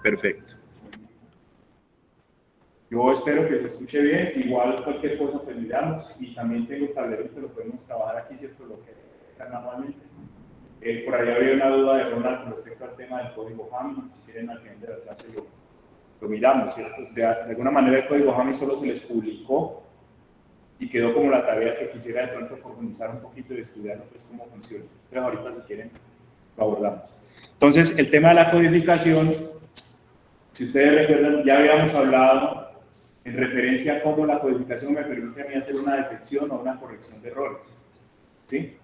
Perfecto. Yo espero que se escuche bien. Igual cualquier cosa pues miramos. Y también tengo tablero que lo podemos trabajar aquí, ¿cierto? Lo que manualmente. Por ahí había una duda de Ronald con respecto al tema del código Hamming. Si quieren al final de la clase lo miramos, ¿cierto? De alguna manera el código Hamming solo se les publicó y quedó como la tarea que quisiera de pronto profundizar un poquito y estudiar pues, cómo funciona. Entonces ahorita si quieren lo abordamos. Entonces el tema de la codificación, si ustedes recuerdan, ya habíamos hablado en referencia a cómo la codificación me permite a mí hacer una detección o una corrección de errores, ¿sí?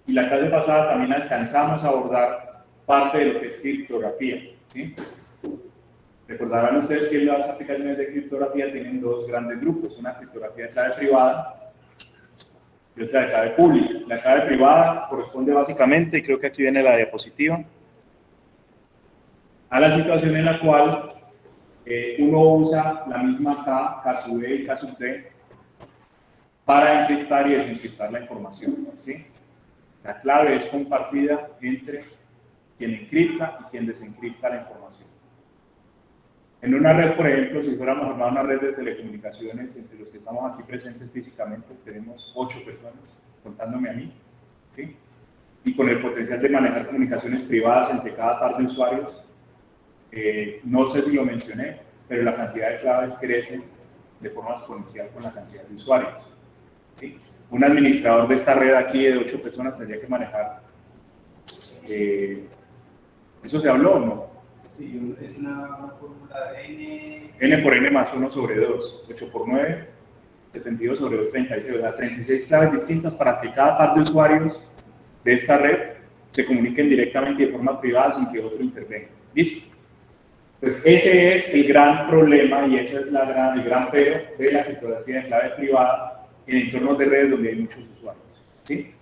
Y la clase pasada también alcanzamos a abordar parte de lo que es criptografía, ¿sí? Recordarán ustedes que las aplicaciones de criptografía tienen dos grandes grupos, una criptografía de clave privada y otra de clave pública. La clave privada corresponde básicamente, y creo que aquí viene la diapositiva, a la situación en la cual uno usa la misma K sub E y K sub T, para encriptar y desencriptar la información, ¿sí? La clave es compartida entre quien encripta y quien desencripta la información. En una red, por ejemplo, si fuéramos a armar una red de telecomunicaciones, entre los que estamos aquí presentes físicamente, tenemos 8 personas, contándome a mí, ¿sí? Y con el potencial de manejar comunicaciones privadas entre cada par de usuarios, no sé si lo mencioné, pero la cantidad de claves crece de forma exponencial con la cantidad de usuarios, ¿sí? Un administrador de esta red aquí de 8 personas tendría que manejar, ¿eso se habló o no? Sí, es una fórmula de N por N más 1 sobre 2, 8 por 9, 72 sobre 2, 36, o sea, 36 claves distintas para que cada par de usuarios de esta red se comuniquen directamente de forma privada sin que otro intervenga. ¿Listo? Pues ese es el gran problema y ese es el gran pero de la criptografía de clave privada en entornos de redes donde hay muchos usuarios, ¿sí?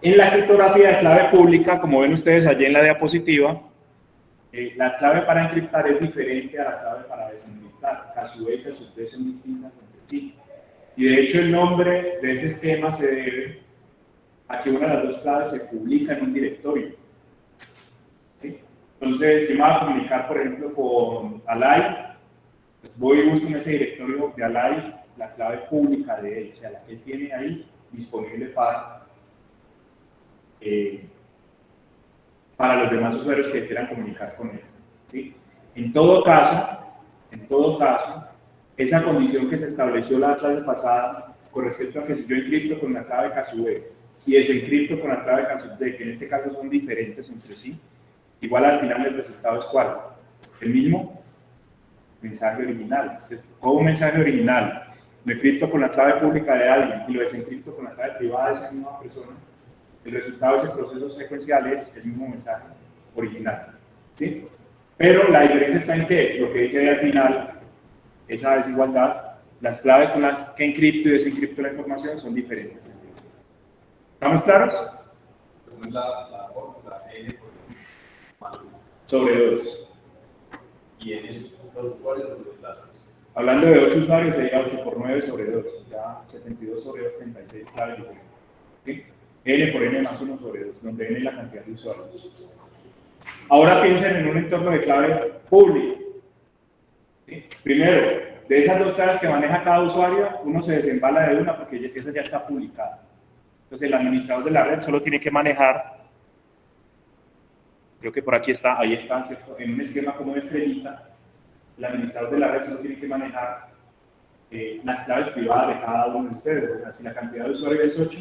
En la criptografía de clave pública, como ven ustedes allí en la diapositiva, la clave para encriptar es diferente a la clave para desencriptar. K sub E y K sub T son distintas entre sí. Y de hecho el nombre de ese esquema se debe a que una de las dos claves se publica en un directorio, ¿sí? Entonces, yo me voy a comunicar, por ejemplo, con Alay, pues voy y busco en ese directorio de Alay la clave pública de él, o sea, la que él tiene ahí disponible para los demás usuarios que quieran comunicar con él, ¿sí? En todo caso, esa condición que se estableció la clase pasada con respecto a que si yo encripto con la clave K sub E y desencripto con la clave K sub D, que en este caso son diferentes entre sí, igual al final el resultado es ¿cuál? El mismo mensaje original, ¿cierto? O un mensaje original, lo encripto con la clave pública de alguien y lo desencripto con la clave privada de esa misma persona, el resultado de ese proceso secuencial es el mismo mensaje original, ¿sí? Pero la diferencia está en que lo que dice ahí al final, esa desigualdad, las claves con las que encripto y desencripto la información son diferentes entre sí. ¿Estamos claros? la fórmula N por más 1. Sobre 2. Y N son los usuarios o las clases. Hablando de 8 usuarios, sería 8 por 9 sobre 2, ya 72 sobre 2, 36 claves diferentes, ¿sí? N por N más 1 sobre 2, donde N es la cantidad de usuarios. Ahora piensen en un entorno de clave público, ¿sí? Primero, de esas dos claves que maneja cada usuario, uno se desembala de una porque esa ya está publicada. Entonces el administrador de la red solo tiene que manejar, creo que por aquí está, ahí está, ¿cierto? En un esquema como de estrellita, el administrador de la red solo tiene que manejar las claves privadas de cada uno de ustedes. O sea, si la cantidad de usuarios es 8,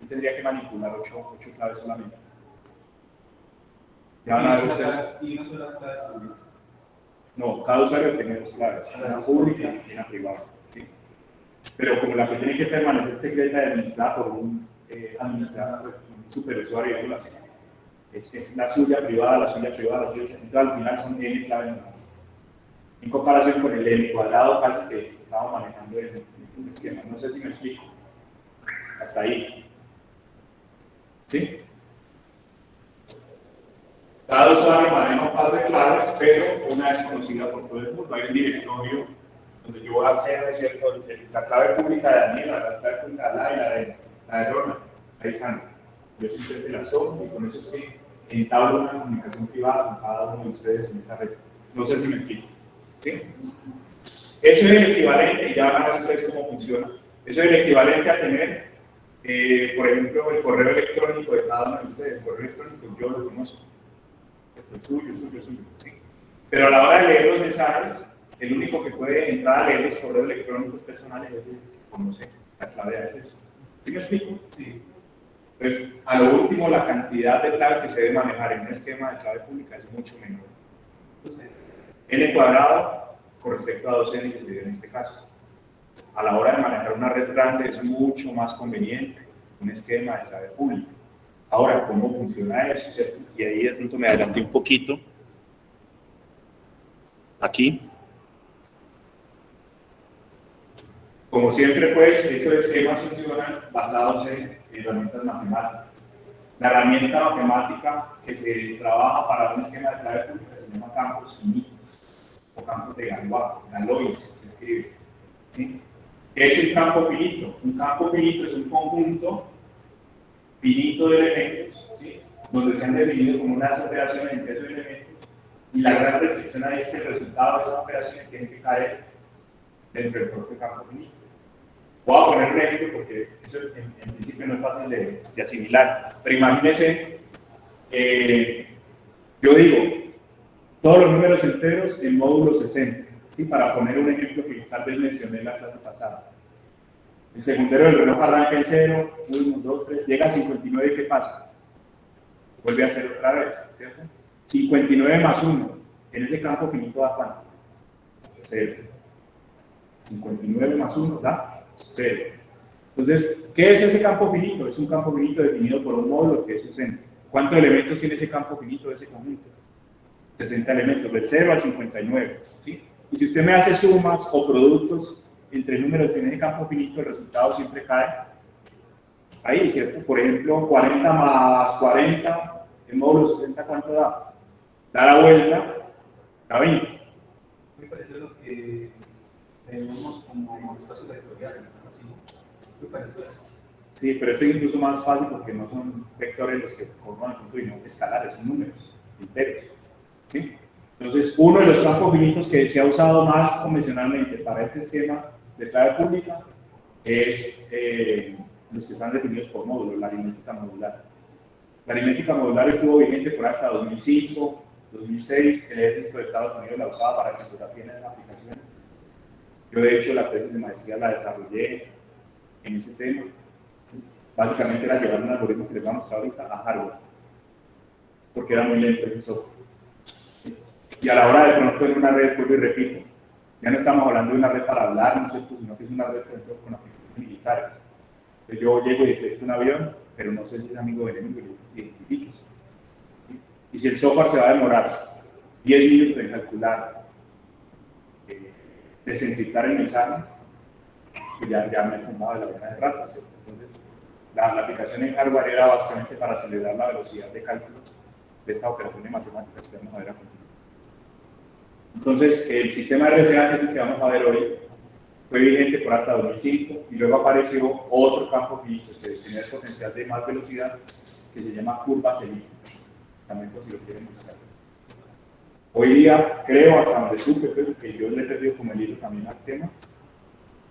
él tendría que manipular 8 claves solamente. Ya van a ver ustedes. ¿Y una sola clave pública? No, cada usuario tiene 2 claves, una pública y una privada, ¿sí? Pero como la que tiene que permanecer secreta y administrada por un superusuario, es la suya privada, la suya privada, la suya. Entonces al final son n claves más. En comparación con el n cuadrado casi que estamos manejando en un esquema. No sé si me explico. Hasta ahí. ¿Sí? Cada usuario maneja un par de claves, pero una es conocida por todo el mundo. Hay un directorio donde yo voy a hacer, ¿cierto? La clave pública de Daniela, la clave pública de Laila, la de Ronald. Ahí están. Yo simplemente las tomo y con eso sí entablo una comunicación privada con cada uno de ustedes en esa red. No sé si me explico. ¿Sí? Eso es el equivalente, y ya van a ver ustedes cómo funciona. Eso es el equivalente a tener, por ejemplo, el correo electrónico de cada uno de ustedes. El correo electrónico yo lo conozco. El suyo, ¿sí? Pero a la hora de leer los mensajes, el único que puede entrar a leer los correos electrónicos personales es el que conoce la clave de acceso. ¿Sí me explico? Sí. Pues a lo último, la cantidad de claves que se debe manejar en un esquema de clave pública es mucho menor. N cuadrado con respecto a 2n que se dio en este caso. A la hora de manejar una red grande es mucho más conveniente un esquema de clave pública. Ahora, ¿cómo funciona eso? ¿Cierto? Y ahí de pronto me adelanté un poquito. Aquí. Como siempre, pues, estos esquemas funcionan basados en herramientas matemáticas. La herramienta matemática que se trabaja para un esquema de clave pública se llama campos finitos o campos de Galois, se escribe. ¿Sí? ¿Qué es un campo finito? Un campo finito es un conjunto finito de elementos, ¿sí? Donde se han definido como unas operaciones entre esos elementos, y la gran restricción ahí es que el resultado de esas operaciones tiene que caer dentro del propio campo finito. Voy a poner un ejemplo porque eso en principio no es fácil de asimilar, pero imagínense, yo digo, todos los números enteros en módulo 60, ¿sí? Para poner un ejemplo que tal vez mencioné en la clase pasada. El secundario del reloj arranca en 0, 1, 2, 3, llega a 59 y ¿qué pasa? Vuelve a 0 otra vez, ¿cierto? 59 más 1, en ese campo finito da ¿cuánto? 0. 59 más 1 da 0. Entonces, ¿qué es ese campo finito? Es un campo finito definido por un módulo que es 60. ¿Cuántos elementos tiene ese campo finito de ese conjunto? 60 elementos, del 0 al 59. ¿Sí? Y si usted me hace sumas o productos entre números que en ese campo finito, el resultado siempre cae ahí, ¿cierto? Por ejemplo, 40 más 40 en módulo 60, ¿cuánto da? Da la vuelta, da 20. Me pareció lo que tenemos como espacio vectorial, así, ¿no? Me pareció eso. Sí, pero este es incluso más fácil porque no son vectores los que forman el punto, sino escalares, son números enteros. ¿Sí? Entonces, uno de los campos finitos que se ha usado más convencionalmente para este esquema de clave pública es los que están definidos por módulos, la aritmética modular. La aritmética modular estuvo vigente por hasta 2005, 2006, el ejército de Estados Unidos la usaba para criptografía en las aplicaciones. Yo, de hecho, la tesis de maestría la desarrollé en ese tema. ¿Sí? Básicamente era llevar un algoritmo que les vamos a mostrar ahorita a hardware, porque era muy lento el software. ¿Sí? Y a la hora de pronto en una red, vuelvo y repito, ya no estamos hablando de una red para hablar, ¿no es cierto?, sino que es una red, por ejemplo, con aplicaciones militares. Entonces yo llego y detecto un avión, pero no sé si es amigo del enemigo, lo identifiques. ¿Sí? Y si el software se va a demorar 10 minutos en calcular, desencriptar el mensaje, pues ya me he tomado de la vena de rato, ¿cierto? Entonces, la aplicación en hardware era básicamente para acelerar la velocidad de cálculo de esta operación de matemáticas que vamos a ver a continuación. Entonces, el sistema RCA, que es el que vamos a ver hoy, fue vigente por hasta 2005 y luego apareció otro campo finito que tenía el potencial de más velocidad que se llama curvas elípticas. También por si lo quieren buscar. Hoy día, creo, hasta donde supe, que yo le he perdido como el hilo también al tema,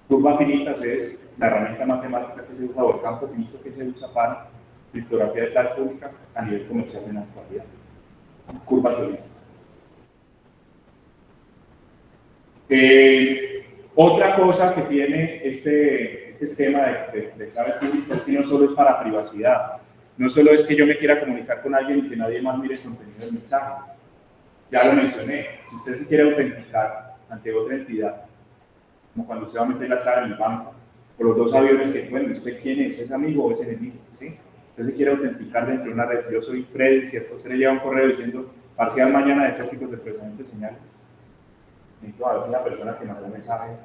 curvas finitas es la herramienta matemática que se usa o el campo finito que se usa para criptografía de clave pública a nivel comercial en la actualidad. Curvas elípticas. Otra cosa que tiene este esquema de clave pública es que no solo es para privacidad, no solo es que yo me quiera comunicar con alguien y que nadie más mire el contenido del mensaje. Ya lo mencioné, si usted se quiere autenticar ante otra entidad, como cuando usted va a meter la clave en el banco, por los dos aviones que encuentre, ¿usted quién es? ¿Es amigo o es enemigo? ¿Sí? Usted se quiere autenticar dentro de una red, yo soy Freddy, ¿cierto? Usted le lleva un correo diciendo, parcial mañana de tópicos de procesamiento de señales. Necesito a ver si la persona que mandó el mensaje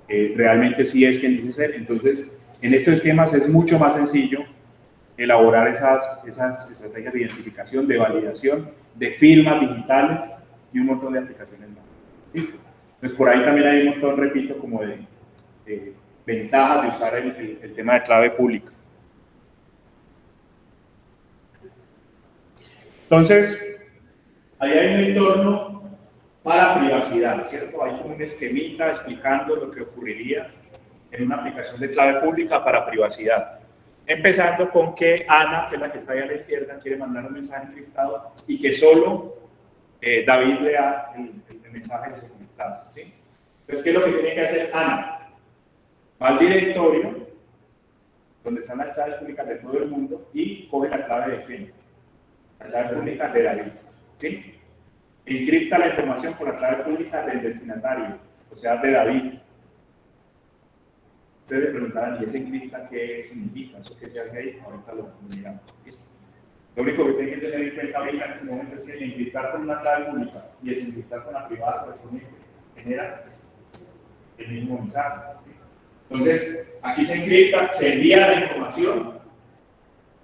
realmente sí es quien dice ser. Entonces, en estos esquemas es mucho más sencillo elaborar esas estrategias de identificación, de validación, de firmas digitales y un montón de aplicaciones más. ¿Listo? Entonces, por ahí también hay un montón, repito, como de ventajas de usar el tema de clave pública. Entonces, ahí hay un entorno para privacidad, ¿cierto? Hay como un esquemita explicando lo que ocurriría en una aplicación de clave pública para privacidad. Empezando con que Ana, que es la que está ahí a la izquierda, quiere mandar un mensaje encriptado y que solo David lea el mensaje desencriptado, ¿sí? Entonces, ¿qué es lo que tiene que hacer Ana? Va al directorio, donde están las claves públicas de todo el mundo, y coge la clave de quién, la clave pública de David, ¿sí? Encripta la información por la clave pública del destinatario, o sea, de David. Ustedes me preguntarán, ¿y ese encripta qué significa? ¿Eso qué se hace ahí? Ahorita lo miramos. ¿Listo? Lo único que tienen que tener en cuenta ahorita en este momento es que encriptar con una clave pública y desencriptar con la privada correspondiente genera el mismo mensaje, ¿sí? Entonces, aquí se encripta, se envía la información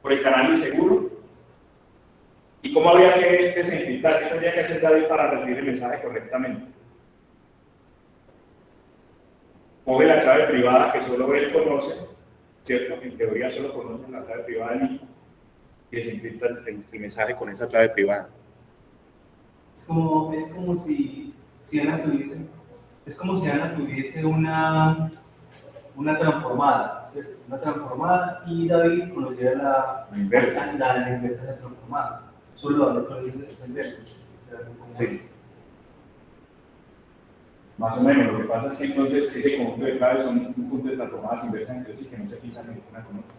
por el canal inseguro. ¿Y cómo habría que desencriptar? ¿Qué tendría que hacer David para recibir el mensaje correctamente? Coge la clave privada que solo él conoce, ¿cierto? En teoría solo conoce la clave privada del mismo y desencripta el mensaje con esa clave privada. Es como si Ana tuviese, es como si Ana tuviese una transformada, ¿cierto? Una transformada y David conociera la inversa de la transformada. Solo David conoce esa inversa. Sí. Más o menos, lo que pasa es que entonces ese conjunto de claves son un conjunto de transformadas inversas entre sí que no se piensan ninguna con otra.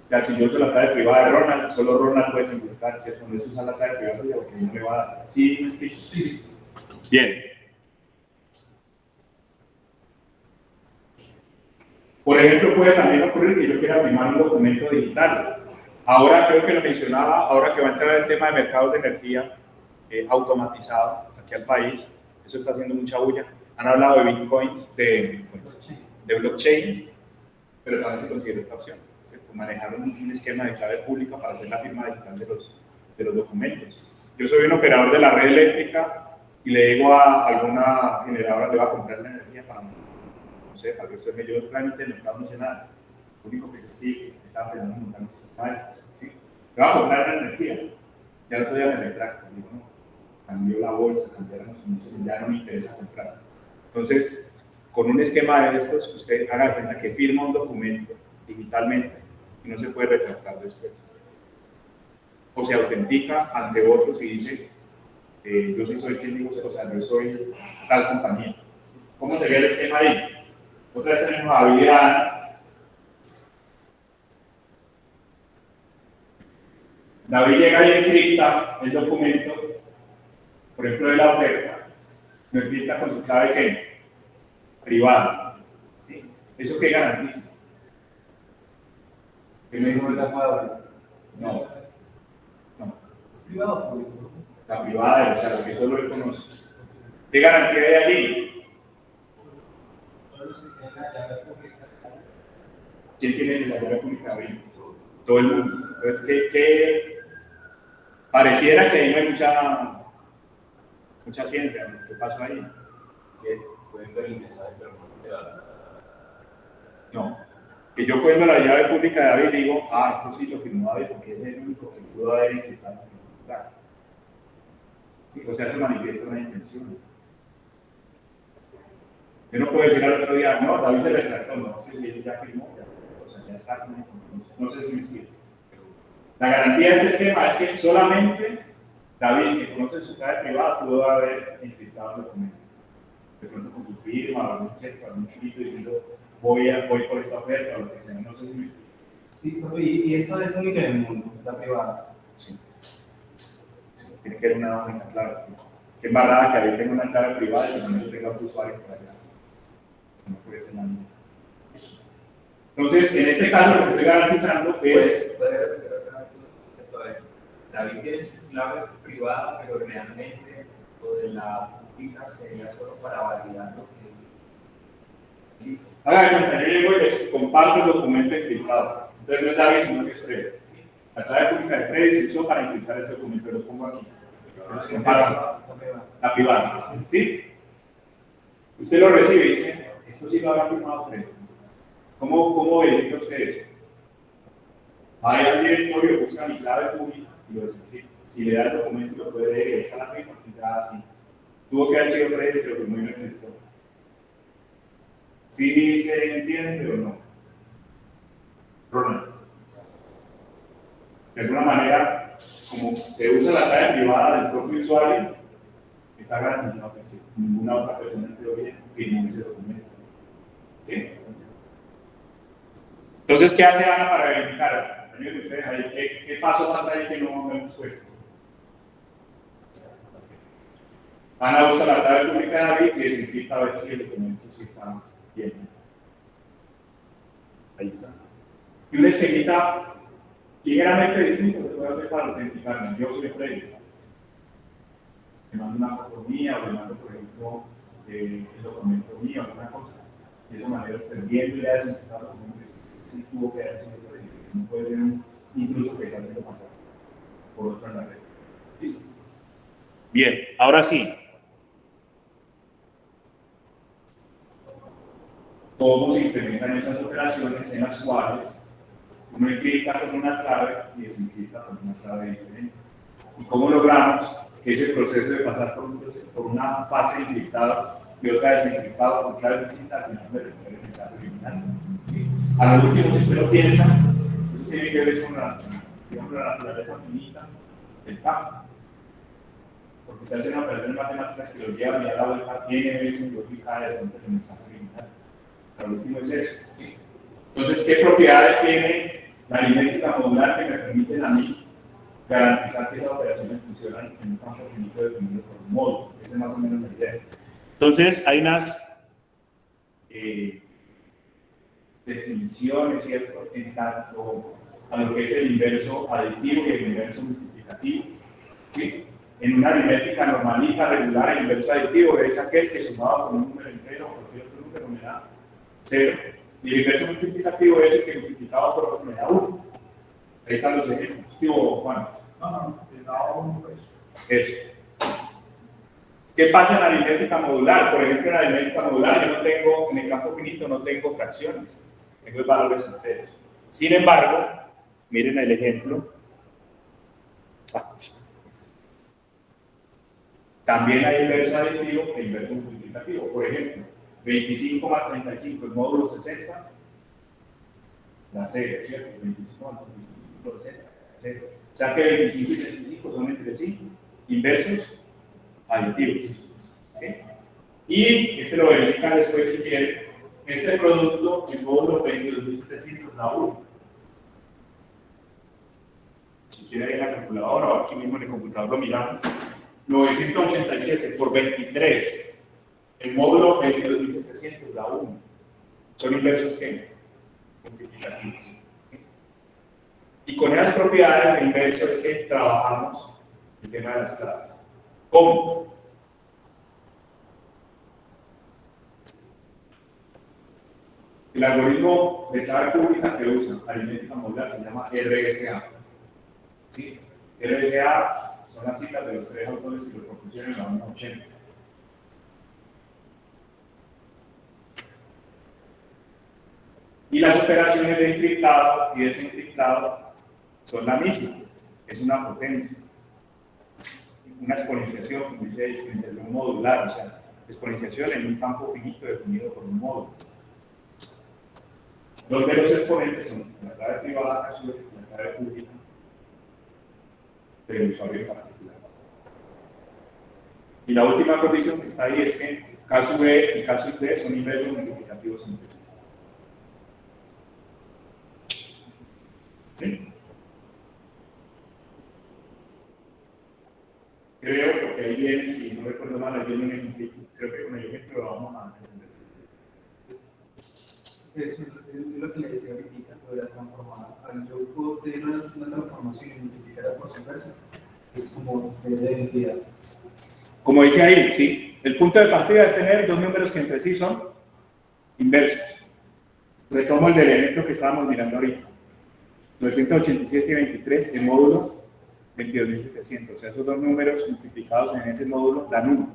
O sea, si yo uso la clave privada de Ronald, solo Ronald puede simplificar, ¿cierto? Cuando eso usa la clave privada suya, porque no me va a dar. ¿Sí me explico? Sí. Bien. Por ejemplo, puede también ocurrir que yo quiera firmar un documento digital. Ahora creo que lo mencionaba, ahora que va a entrar el tema de mercados de energía automatizado aquí al país, eso está haciendo mucha bulla. Han hablado de bitcoins, de blockchain, pero también se considera esta opción, ¿cierto? Manejar un esquema de clave pública para hacer la firma digital de los documentos. Yo soy un operador de la red eléctrica y le digo a alguna generadora que va a comprar la energía para mí. No sé, tal vez soy yo el trámite, el mercado no sé nada. Lo único que se sigue, estaba pensando en montar un sistema de estos, ¿sí? Me va a comprar la energía. Ya no estoy a me retracto, digo, no, cambió la bolsa, cambiaron los anuncios, ya no me interesa comprar. Entonces, con un esquema de estos, usted haga cuenta que firma un documento digitalmente y no se puede retractar después. O se autentica ante otros y dice, yo sí soy quien digo, o sea, yo soy tal compañía. ¿Cómo sería el esquema ahí? Otra vez tenemos a habilidad. David llega y encripta el documento, por ejemplo, de la oferta, lo encripta con su clave ¿qué? Privada. ¿Sí? ¿Eso qué garantiza? ¿Qué me dices? No. ¿Es privado o público? La privada, o sea, la que solo él conoce. ¿Qué garantía hay allí? ¿Quién tiene la llave pública de todo el mundo? Entonces, ¿qué pareciera que ahí no hay mucha ciencia? ¿Qué pasó ahí? Que pueden ver el mensaje, pero no. Que yo cuento la llave pública de David y digo, esto sí lo firmó David porque es el único que pudo haber encriptado. Sí, o sea, se manifiesta una intención. Yo no puedo decir al otro día, no, David se retractó, no sé si él ya firmó, o sea, ya está, no sé si me explico. La garantía de este esquema es que solamente David, que conoce su clave privada, pudo haber encriptado el documento. De pronto con su firma, algún cerco, algún chiquito diciendo, voy por esta oferta, o lo que sea, no sé si me explico. Sí, y esta es única en el mundo, la privada. Sí. Tiene que haber una única clave. Qué embarrada que ahí tenga una clave privada y que también yo tenga otro usuario por allá. No puede ser nada. Entonces, en este caso, lo que estoy garantizando es. David tiene su clave privada, pero realmente lo de la pública sería solo para validar lo que hizo. Haga de cuenta, yo llego y les comparto el documento encriptado. Entonces no es David, sino que es Fred. La clave pública de Fred se usó para encriptar ese documento, lo pongo aquí. Los comparto. La privada. ¿Sí? Usted lo recibe y dice, esto sí lo habrá firmado Fred. ¿Cómo verifica usted eso? Vaya al directorio, busca mi clave pública y lo desencripta. Si le da el documento, lo puede leer, esa es la firma, si da así. Tuvo que haber sido Freddy, pero que muy lo intentó. Sí se entiende, pero no. Ronald. De alguna manera, como se usa la clave privada del propio usuario, está garantizado que sí. Ninguna otra persona en teoría firmó ese documento. ¿Sí? Entonces, ¿qué hace Ana para verificar? Ayúdenme ustedes ahí. ¿Qué paso falta ahí que no hemos puesto? Ana usa la clave pública de David y desencripta a ver si el documento sí está bien. Ahí está. Y una esquemita ligeramente distinto se puede hacer para autenticarme. Yo soy Freddy. Le mando una foto mía o le mando, por ejemplo, el documento mío, alguna cosa. De esa manera, usted viendo y le hace el documento que sí tuvo que haber sido Freddy. No puede ser un intruso que está haciendo pasar por otro en la red. ¿Listo? Bien, ahora sí. ¿Cómo se implementan esas operaciones en las cuales uno encripta con una clave y desencripta con una clave diferente? ¿Y cómo logramos que ese proceso de pasar por una fase encriptada y otra desencriptada con claves distintas al final de recuperar el mensaje original? ¿Sí? A lo último, si usted lo piensa, eso tiene que ver con la naturaleza finita del campo. Porque se hace una operación en matemáticas que lo lleva a la vuelta n veces y duplicar el mensaje original. Lo último es eso. ¿Sí? Entonces, ¿qué propiedades tiene la aritmética modular que me permiten a mí garantizar que esas operaciones funcionan en un campo finito definido por un módulo? Esa es más o menos la idea. Entonces, hay unas definiciones, ¿cierto?, en tanto a lo que es el inverso aditivo y el inverso multiplicativo. ¿Sí? En una aritmética normalita, regular, el inverso aditivo es aquel que sumado con un número entero o cualquier otro número me da 0. Y el inverso multiplicativo es el que multiplicado por otro me da 1. Ahí están los ejemplos. Digo, Juan. No, me da 1 pues. Eso. ¿Qué pasa en la aritmética modular? Por ejemplo, en la aritmética modular yo no tengo, en el campo finito no tengo fracciones, tengo valores enteros. Sin embargo, miren el ejemplo. También hay inverso aditivo e inverso multiplicativo. Por ejemplo, 25 más 35 es módulo 60, la 0, ¿cierto? 25 más 35 es 0. O sea que 25 y 35 son entre sí inversos aditivos. ¿Sí? Y este lo verifican después si quieren. Este producto, el módulo 22.700 da 1. Si quiere ir a la calculadora o aquí mismo en el computador lo miramos. 987 por 23. El módulo 22.700 da 1. Son inversos que multiplicativos. Y con esas propiedades de inverso es que trabajamos el tema de las claves. ¿Cómo? El algoritmo de clave pública que usa aritmética modular se llama RSA. ¿Sí? RSA son las citas de los 3 autores que lo propusieron en la 180. Y las operaciones de encriptado y desencriptado son la misma, es una potencia, una exponenciación, como dice exponenciación modular, o sea, exponenciación en un campo finito definido por un módulo. Los de los exponentes son la clave privada y la clave pública del usuario en particular. Y la última condición que está ahí es que K sub E y K sub D son inversos multiplicativos entre sí. ¿Sí? Creo, porque ahí viene, si no recuerdo mal, ahí viene un ejemplo. Creo que con el ejemplo lo vamos a entender. Sí, eso es lo que le decía ahorita, lo de la transformada. Yo puedo tener una transformación y multiplicarla por su inversa. Es como de identidad. Como dice ahí, sí, el punto de partida es tener dos números que entre sí son inversos. Retomo el del ejemplo que estábamos mirando ahorita. 987 y 23, el módulo 22.700. O sea, esos dos números multiplicados en ese módulo dan 1.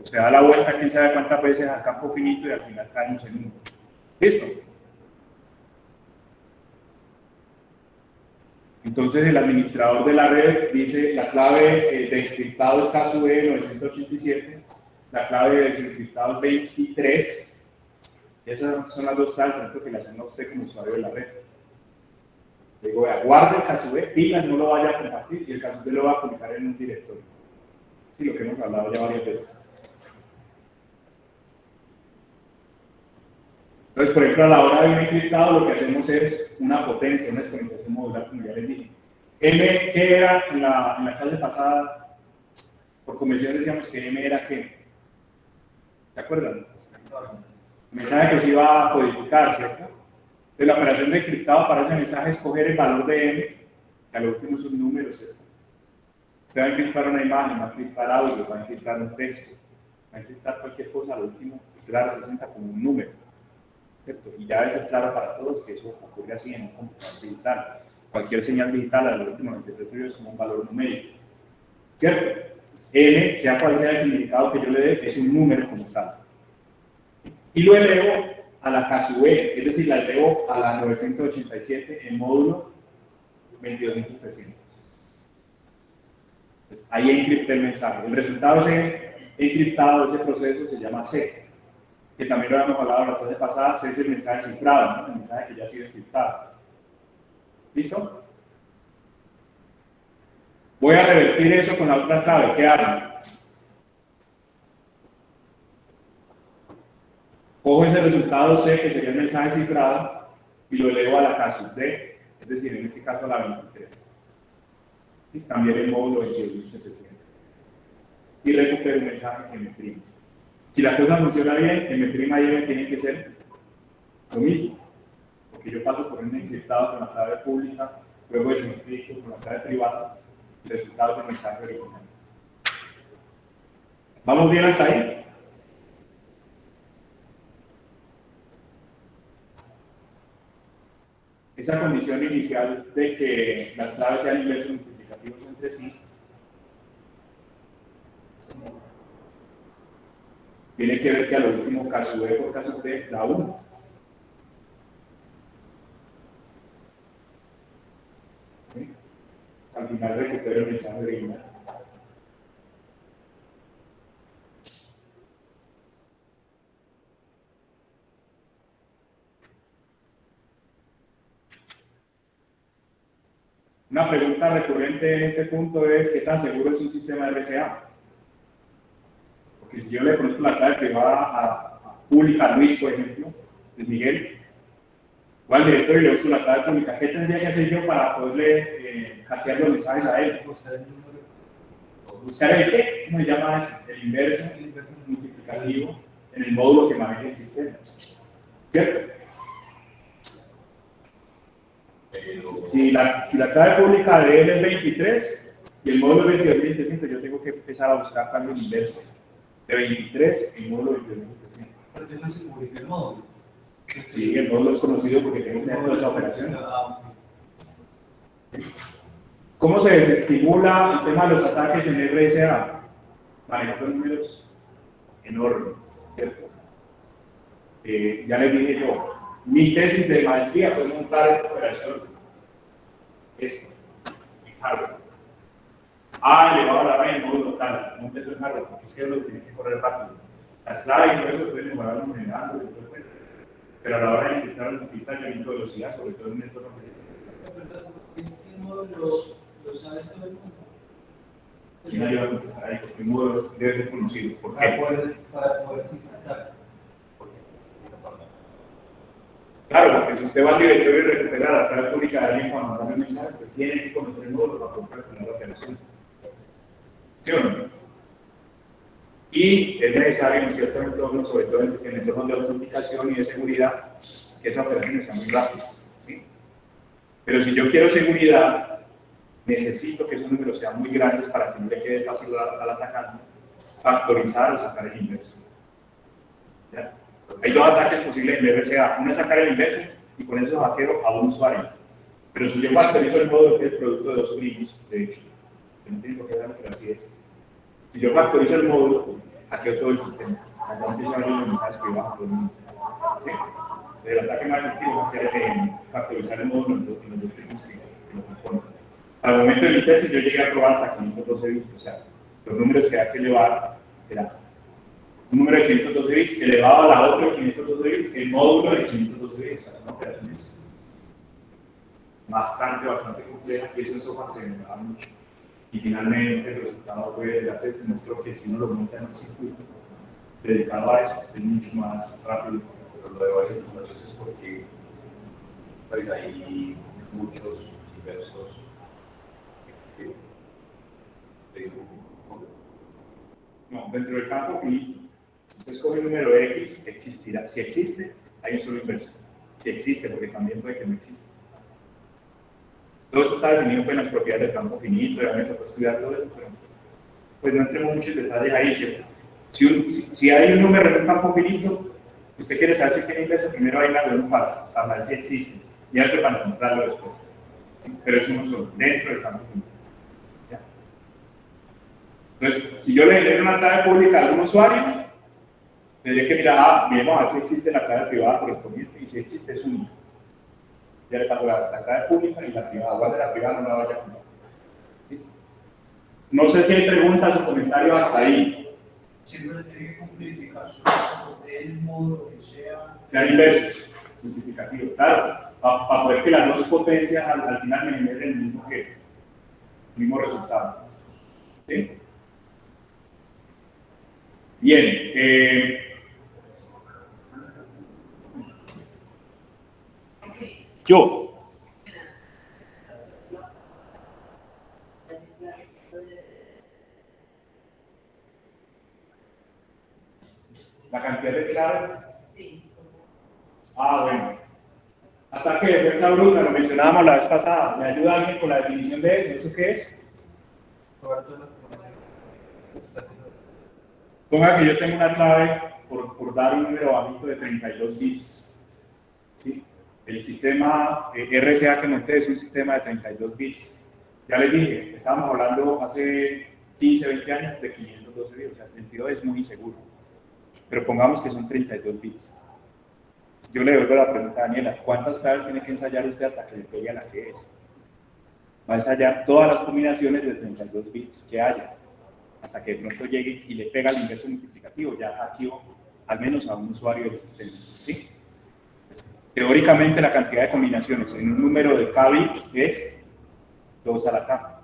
Se da la vuelta, quién sabe cuántas veces al campo finito y al final caemos en 1. ¿Listo? Entonces el administrador de la red dice la clave de encriptado es KSUE 987, la clave de desencriptado es 23. Esas son las dos claves, por ejemplo, que le hacen a usted como usuario de la red. Le digo, guarde el KSUE, pilas, no lo vaya a compartir y el KSUE lo va a publicar en un directorio. Sí, lo que hemos hablado ya varias veces. Entonces, por ejemplo, a la hora de un encriptado, lo que hacemos es una potencia, una exponenciación modular, como ya les dije. M, ¿qué era en la clase pasada? Por convención decíamos que M era ¿qué? ¿Se acuerdan? El mensaje que se iba a codificar, ¿cierto? Entonces, la operación de encriptado para ese mensaje es coger el valor de M, que al último es un número, ¿cierto? Usted va a encriptar una imagen, va a encriptar audio, va a encriptar un texto, va a encriptar cualquier cosa, al último usted la representa como un número, ¿cierto? Y ya es claro para todos que eso ocurre así en un computador digital. Cualquier señal digital al último en el territorio es como un valor numérico, ¿cierto? N, sea cual sea el significado que yo le dé, es un número como tal. Y lo elevo a la KSUE, es decir, la elevo a la 987 en módulo 22.300. Pues ahí encripté el mensaje. El resultado de ese encriptado, ese proceso, se llama C, que también lo habíamos hablado la clase pasada. C es el mensaje cifrado, ¿no? El mensaje que ya ha sido encriptado. ¿Listo? Voy a revertir eso con la otra clave. ¿Qué hago? Cojo ese resultado C, que sería el mensaje cifrado, y lo elevo a la KSUE, es decir, en este caso a la 23. Y cambiar el módulo 22.700. Y recupero el mensaje que me imprime. Si la cosa funciona bien, el m'prima y M tienen que ser lo mismo. Porque yo paso por un encriptado con la clave pública, luego desencripto con la clave privada, y el resultado del mensaje original. ¿Vamos bien hasta ahí? Esa condición inicial de que las claves sean inversos multiplicativos entre sí tiene que ver que al último KSUE por KSUE da 1. ¿Sí? Al final recupero el mensaje original. Una pregunta recurrente en este punto es ¿qué tan seguro es un sistema RSA? Porque si yo le conozco la clave privada a pública a Luis, por ejemplo, de Miguel, o al director y le uso la clave pública, ¿qué tendría que hacer yo para poderle hackear los mensajes a él? Buscar el qué, ¿cómo se llama eso? El inverso multiplicativo en el módulo que maneja el sistema. ¿Cierto? Si la clave pública de él es 23 y el módulo es 22.300, yo tengo que empezar a buscar también el inverso de 23 en módulo 22.300. Pero yo no se publica el módulo. Sí, el módulo es conocido porque tengo que hacer esa operación. ¿Cómo se desestimula el tema de los ataques en RSA? Manejando números enormes, ¿cierto? Ya les dije yo, mi tesis de maestría fue montar esta operación, esto, en hardware. A elevado a la raíz en módulo tal, monté eso en hardware, porque es lo que tiene que correr rápido. Las claves y todo eso pueden mejorar en Android, pero a la hora de encriptar el necesito velocidad, sobre todo en un entorno que ¿Este módulo lo sabe todo el mundo? ¿quién ayuda a contestar ahí? Porque el módulo debe ser conocido. ¿Por qué? Para poder sintetizar. Claro, porque si usted va al directorio y recupera la clave pública de alguien cuando manda un mensaje, se tiene que conocer el módulo para poder calcular la operación. ¿Sí o no? Y es necesario en ciertos entornos, sobre todo en entornos de autenticación y de seguridad, que esas operaciones sean muy rápidas. ¿Sí? Pero si yo quiero seguridad, necesito que esos números sean muy grandes para que no le quede fácil al atacante factorizar o sacar el inverso. ¿Ya? Hay dos ataques posibles en el RSA. Uno es sacar el inverso y con eso hackeo a un usuario. Pero si yo factorizo el módulo, que es el producto de dos primos, de hecho, que no tiene por qué darlo, pero así es. Si yo factorizo el módulo, hackeo todo el sistema. O sea, no tengo los mensajes privados todo el mundo. ¿Sí? El ataque más efectivo es factorizar el módulo en los dos primos que lo componen. Al momento de mi tesis yo llegué a probar hasta 512 bits, o sea, los números que había que llevar era un número de 512 bits elevado a la otra de 512 bits, el módulo de 512 bits, o sea, son operaciones bastante complejas y eso en software se demoraba mucho. Y finalmente el resultado fue, ya te demostró que si uno lo monta en un circuito dedicado a eso, es mucho más rápido. Pero lo de varios usuarios es porque pues, hay muchos diversos No, dentro del campo finito, si usted escoge el número X, existirá. Si existe, hay un solo inverso. Si existe, porque también puede que no exista. Todo eso está definido en las propiedades del campo finito, obviamente puede estudiar todo eso, pero pues no entremos muchos detalles ahí, ¿cierto? Si hay un número en un campo finito, usted quiere saber si tiene inverso, primero hay que un paso, para ver si existe, y hay que para encontrarlo después. ¿Sí? Pero eso no solo, dentro del campo finito. ¿Ya? Entonces, si yo le genero una clave pública a algún usuario, tendría que mirar, miremos a ver si existe la clave privada correspondiente, y si existe es única. Ya le paso la clave pública y la privada, igual de la privada no la vaya a poner. ¿Listo? No sé si hay preguntas o comentarios hasta ahí. Siempre tiene que cumplir indicaciones del módulo que sean inversos, multiplicativos, claro, para poder que las dos potencias al final me generen el mismo resultado. ¿Sí? Bien. Yo. La cantidad de claves. Sí. Bueno. Ataque de defensa bruta, lo mencionábamos la vez pasada. ¿Me ayuda alguien con la definición de eso? ¿Eso qué es? Ponga que yo tengo una clave por dar un número bajito de 32 bits. ¿Sí? El sistema RSA que monté es un sistema de 32 bits. Ya les dije, estábamos hablando hace 15, 20 años de 512 bits, o sea, 32 es muy inseguro. Pero pongamos que son 32 bits. Yo le devuelvo la pregunta a Daniela, ¿cuántas claves tiene que ensayar usted hasta que le pegue a la que es? Va a ensayar todas las combinaciones de 32 bits que haya, hasta que de pronto llegue y le pega al inverso multiplicativo, ya aquí al menos a un usuario del sistema. ¿Sí? Teóricamente la cantidad de combinaciones en un número de k bits es 2 a la k.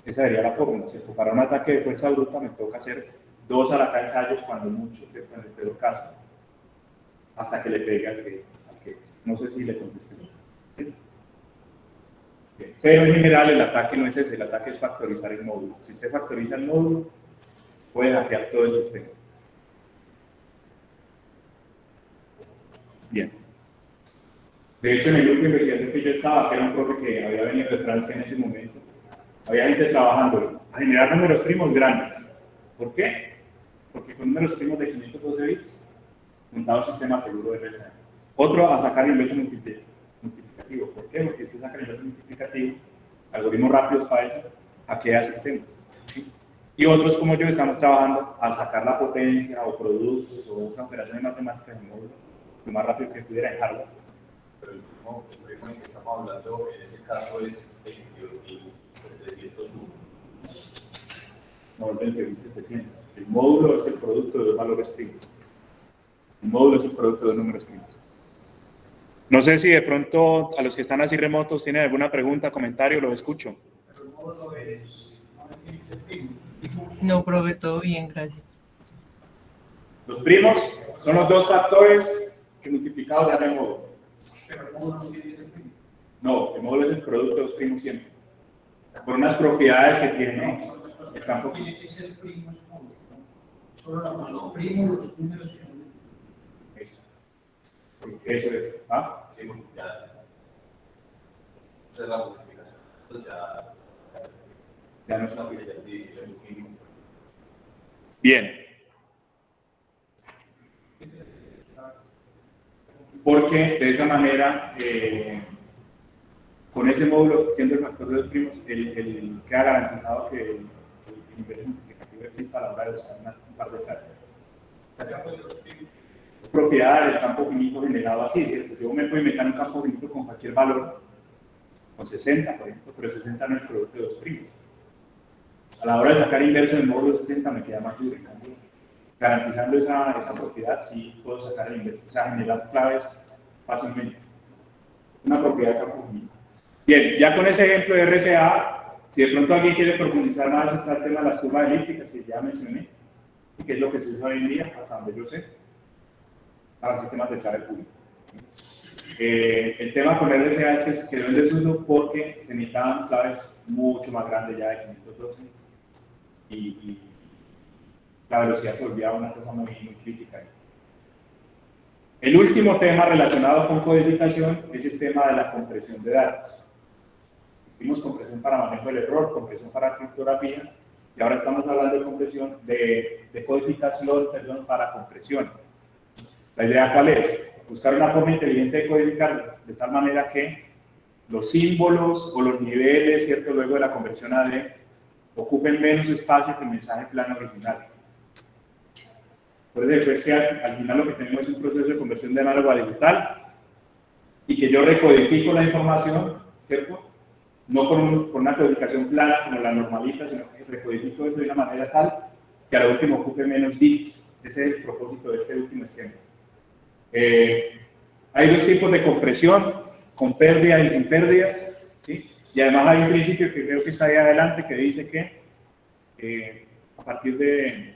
Esa sería la fórmula, ¿cierto? Para un ataque de fuerza bruta me toca hacer 2 a la k ensayos cuando mucho, ¿cierto? En el peor caso, hasta que le pegue al que es. No sé si le contesté. ¿Sí? Pero en general el ataque no es ese, el ataque es factorizar el módulo. Si usted factoriza el módulo, puede hackear todo el sistema. Bien. De hecho, en el grupo de investigación que yo estaba, que era un profe que había venido de Francia en ese momento, había gente trabajando a generar números primos grandes. ¿Por qué? Porque con números primos de 512 bits, montaba un sistema seguro de RSA. Otro a sacar el inverso multiplicativo. ¿Por qué? Porque si saca el inverso multiplicativo, algoritmos rápidos para eso, hackea sistemas. ¿Sí? Y otros como yo estamos trabajando a sacar la potencia o productos o otras operaciones matemáticas en módulo lo más rápido que pudiera dejarlo. Pero el mismo algoritmo en que estamos hablando en ese caso es 22.701. No, el 22.700. El módulo es el producto de dos valores primos. El módulo es el producto de dos números primos. No sé si de pronto a los que están así remotos tienen alguna pregunta, comentario, lo escucho. Pero el módulo es, no tiene que ser primo. No, profe, todo bien, gracias. Los primos son los dos factores que multiplicados dan el módulo. Pero el módulo no tiene que ser primo. No, el módulo es el producto de dos primos siempre. Por unas propiedades que tiene el campo. Tiene que ser primo ese módulo, ¿no? Solo la mano, primo los números que no. Eso. Sí, eso es. ¿Ah? Sí, ya. Esa es la multiplicación. Entonces Ya no es una una pila de 16. Bien. Porque de esa manera, con ese módulo, siendo el factor de dos primos, queda garantizado que el inverso multiplicativo exista a la hora de buscar un par de claves. Propiedad del campo finito generado así, ¿cierto? Yo me puedo inventar un campo finito con cualquier valor con 60, por ejemplo, pero 60 no es producto de dos primos. A la hora de sacar inverso del módulo 60 me queda más duro, en cambio, garantizando esa propiedad, sí puedo sacar el inverso, o sea, generar claves fácilmente. Una propiedad de campo finito. Bien, ya con ese ejemplo de RCA, si de pronto alguien quiere profundizar más, está el tema de las curvas elípticas que ya mencioné, y que es lo que se usa hoy en día, hasta donde yo sé, para sistemas de clave público. ¿Sí? El tema con RCA es que quedó en desuso porque se necesitaban claves mucho más grandes ya de 512 y la velocidad se volvía una cosa muy crítica. El último tema relacionado con codificación es el tema de la compresión de datos. Vimos compresión para manejo del error, compresión para criptografía, y ahora estamos hablando de compresión, de codificación, perdón, para compresión. La idea cuál es? Buscar una forma inteligente de codificar de tal manera que los símbolos o los niveles, ¿cierto? Luego de la conversión a AD, ocupen menos espacio que el mensaje plano original. Por eso es que al final lo que tenemos es un proceso de conversión de análogo a digital y que yo recodifico la información, ¿cierto? No con una codificación plana como la normalita, sino que recodifico eso de una manera tal que a lo último ocupe menos bits. Ese es el propósito de este último esquema. Hay dos tipos de compresión, con pérdidas y sin pérdidas, ¿sí? Y además hay un principio que creo que está ahí adelante que dice que a partir del